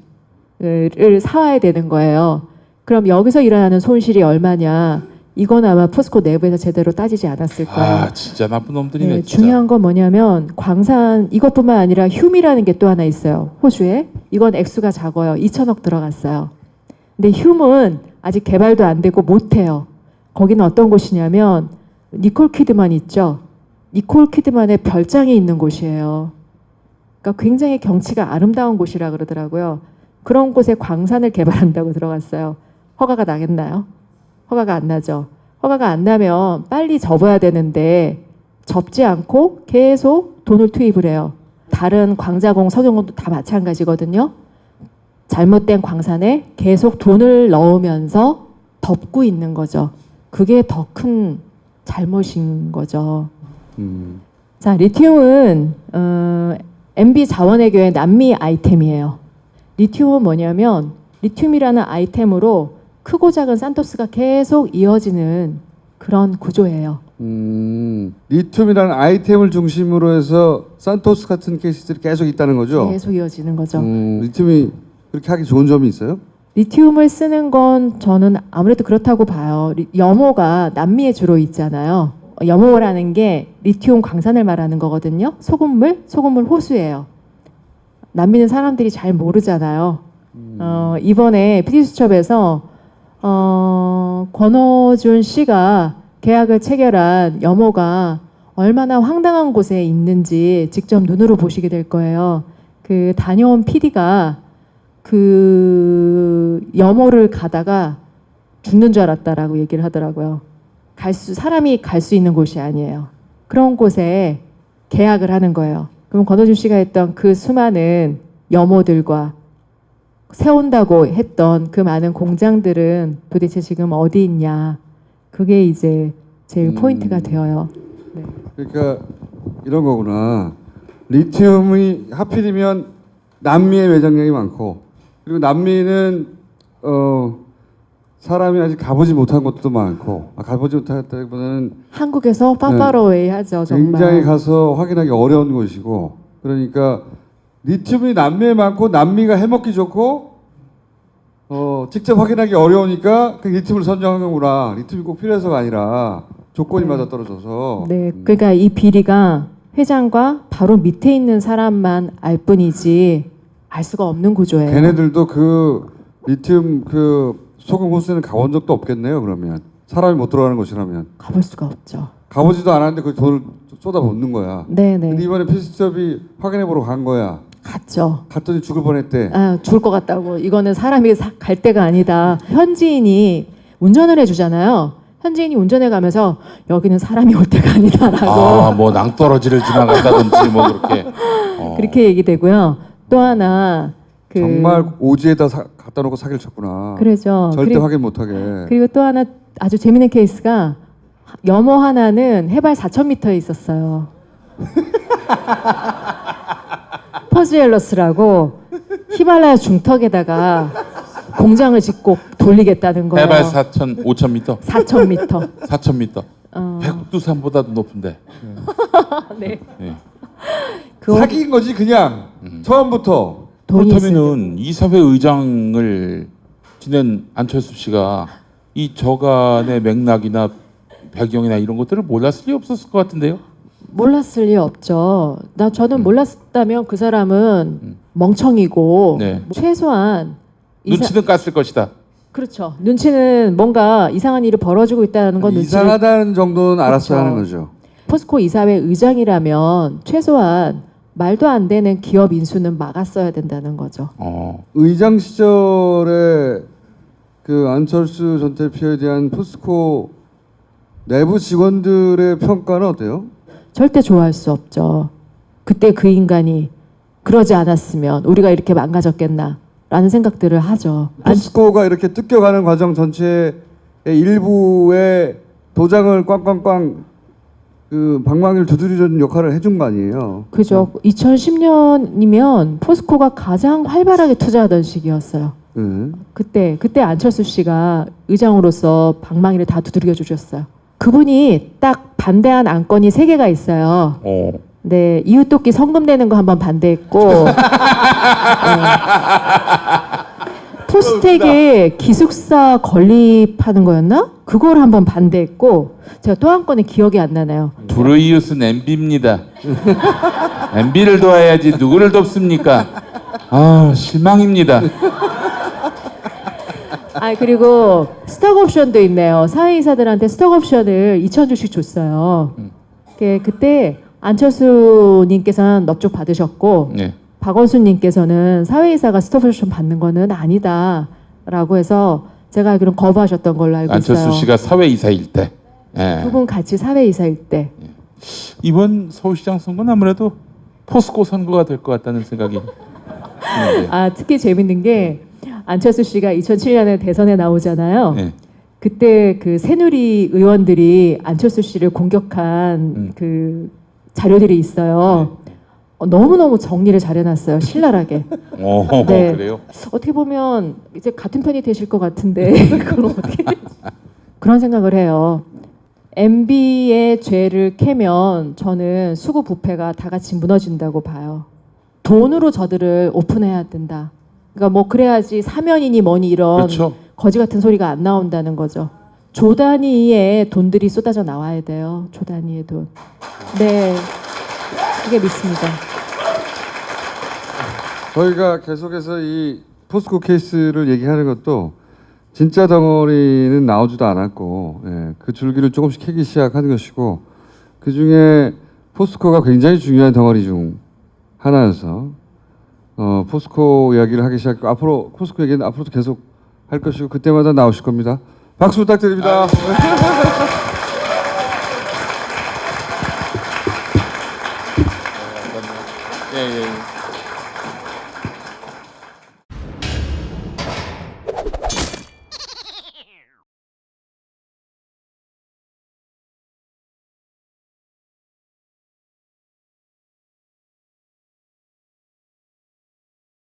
사와야 되는 거예요. 그럼 여기서 일어나는 손실이 얼마냐? 이건 아마 포스코 내부에서 제대로 따지지 않았을 거예요. 아, 진짜 나쁜 놈들이네. 네, 중요한 건 뭐냐면 광산 이것뿐만 아니라 흉이라는 게 또 하나 있어요. 호주에. 이건 액수가 작아요. 2천억 들어갔어요. 근데 흉은 아직 개발도 안 되고 못해요. 거기는 어떤 곳이냐면 니콜 키드만 있죠. 니콜 키드만의 별장이 있는 곳이에요. 그러니까 굉장히 경치가 아름다운 곳이라 그러더라고요. 그런 곳에 광산을 개발한다고 들어갔어요. 허가가 나겠나요? 허가가 안 나죠. 허가가 안 나면 빨리 접어야 되는데 접지 않고 계속 돈을 투입을 해요. 다른 광자공, 석유공도 다 마찬가지거든요. 잘못된 광산에 계속 돈을 넣으면서 덮고 있는 거죠. 그게 더 큰 잘못인 거죠. 자, 리튬은 MB 자원외교의 남미 아이템이에요. 리튬은 뭐냐면 리튬이라는 아이템으로 크고 작은 산토스가 계속 이어지는 그런 구조예요. 리튬이라는 아이템을 중심으로 해서 산토스 같은 케이스들이 계속 있다는 거죠? 계속 이어지는 거죠. 리튬이 그렇게 하기 좋은 점이 있어요? 리튬을 쓰는 건 저는 아무래도 그렇다고 봐요. 염호가 남미에 주로 있잖아요. 염호라는 게 리튬 광산을 말하는 거거든요. 소금물 호수예요. 남미는 사람들이 잘 모르잖아요. 이번에 PD수첩에서 권호준 씨가 계약을 체결한 염호가 얼마나 황당한 곳에 있는지 직접 눈으로 보시게 될 거예요. 그 다녀온 PD가 그 염호를 가다가 죽는 줄 알았다라고 얘기를 하더라고요. 사람이 갈 수 있는 곳이 아니에요. 그런 곳에 계약을 하는 거예요. 그럼 권호준 씨가 했던 그 수많은 염호들과 세운다고 했던 그 많은 공장들은 도대체 지금 어디 있냐. 그게 이제 제일 포인트가 되어요. 네. 그러니까 이런 거구나. 리튬이 하필이면 남미에 매장량이 많고, 그리고 남미는 사람이 아직 가보지 못한 것도 많고, 가보지 못했다기보다는 한국에서 파파로웨이 하죠. 정말. 굉장히 가서 확인하기 어려운 곳이고, 그러니까 리튬이 남미에 많고 남미가 해먹기 좋고 직접 확인하기 어려우니까 그 리튬을 선정한 거구나. 리튬이 꼭 필요해서가 아니라 조건이 맞아떨어져서. 네, 그러니까 이 비리가 회장과 바로 밑에 있는 사람만 알 뿐이지 알 수가 없는 구조예요. 걔네들도 그 리튬 그 소금 호수에는 가본 적도 없겠네요. 그러면 사람이 못 들어가는 곳이라면 가볼 수가 없죠. 가보지도 않았는데 그 돈을 쏟아붓는 거야. 네네. 근데 이번에 피스톱이 확인해보러 간 거야. 갔죠. 갔더니 죽을 뻔했대. 죽을 것 같다고. 이거는 사람이 갈 데가 아니다. 현지인이 운전을 해주잖아요. 현지인이 운전해 가면서 여기는 사람이 올 데가 아니다라고. 뭐 낭떠러지를 지나간다든지 뭐 그렇게. 그렇게 얘기되고요. 또 하나 정말 오지에다 갖다 놓고 사기를 쳤구나. 그러죠. 절대 확인 못하게. 그리고 또 하나 아주 재밌는 케이스가 염호 하나는 해발 4,000m에 있었어요. 퍼즈엘러스라고 히말라야 중턱에다가 공장을 짓고 돌리겠다는 거예요. 해발 5,000m? 4,000m. 4,000m. 백두산보다도 높은데. 네. 네. 사기인 거지 그냥 처음부터. 그렇다면은 이사회 의장을 지낸 안철수 씨가 이 저간의 맥락이나 배경이나 이런 것들을 몰랐을 리 없었을 것 같은데요? 몰랐을 리 없죠. 저는 몰랐다면 그 사람은 멍청이고 네. 최소한 눈치는 깠을 것이다. 그렇죠. 눈치는 뭔가 이상한 일이 벌어지고 있다는 건 이상하다는 정도는 알았어야 하는 거죠. 포스코 이사회 의장이라면 최소한 말도 안 되는 기업 인수는 막았어야 된다는 거죠. 의장 시절에 그 안철수 전 대표에 대한 포스코 내부 직원들의 평가는 어때요? 절대 좋아할 수 없죠. 그때 그 인간이 그러지 않았으면 우리가 이렇게 망가졌겠나라는 생각들을 하죠. 포스코가 이렇게 뜯겨가는 과정 전체의 일부의 도장을 꽝꽝꽝 그 방망이를 두드려주는 역할을 해준 거 아니에요? 그죠. 2010년이면 포스코가 가장 활발하게 투자하던 시기였어요. 그때 안철수 씨가 의장으로서 방망이를 다 두드려 주셨어요. 그분이 딱 반대한 안건이 3개가 있어요. 네, 이웃돕기 성금 내는 거 한번 반대했고, 포스텍에 기숙사 건립하는 거였나? 그걸 한번 반대했고, 제가 또 한 건은 기억이 안 나나요. 브루이우스는 MB입니다. MB를 도와야지 누구를 돕습니까? 실망입니다. 그리고 스톡 옵션도 있네요. 사회이사들한테 스톡 옵션을 2,000주씩 줬어요. 그때 안철수님께서는 넙죽 받으셨고 박원순님께서는 사회이사가 스톡 옵션 받는 거는 아니다라고 해서 제가 알기로는 거부하셨던 걸로 알고 있어요. 안철수 씨가 사회이사일 때. 두 분 같이 사회이사일 때. 이번 서울시장 선거는 아무래도 포스코 선거가 될 것 같다는 생각이 드는데. 특히 재밌는 게 안철수 씨가 2007년에 대선에 나오잖아요. 그때 그 새누리 의원들이 안철수 씨를 공격한 그 자료들이 있어요. 너무너무 정리를 잘해놨어요. 신랄하게. 네. 그래요? 어떻게 보면 이제 같은 편이 되실 것 같은데 그걸 어떻게 그런 생각을 해요. MB의 죄를 캐면 저는 수구 부패가 다 같이 무너진다고 봐요. 돈으로 저들을 오픈해야 된다. 그러니까 뭐 그래야지 사면이니 뭐니 이런 그렇죠. 거지 같은 소리가 안 나온다는 거죠. 조 단위의 돈들이 쏟아져 나와야 돼요. 조 단위의 돈. 네, 그게 믿습니다. 저희가 계속해서 이 포스코 케이스를 얘기하는 것도 진짜 덩어리는 나오지도 않았고 그 줄기를 조금씩 캐기 시작하는 것이고 그 중에 포스코가 굉장히 중요한 덩어리 중 하나여서 포스코 이야기를 하기 시작하고 앞으로 포스코 얘기는 앞으로도 계속 할 것이고 그때마다 나오실 겁니다. 박수 부탁드립니다. 예.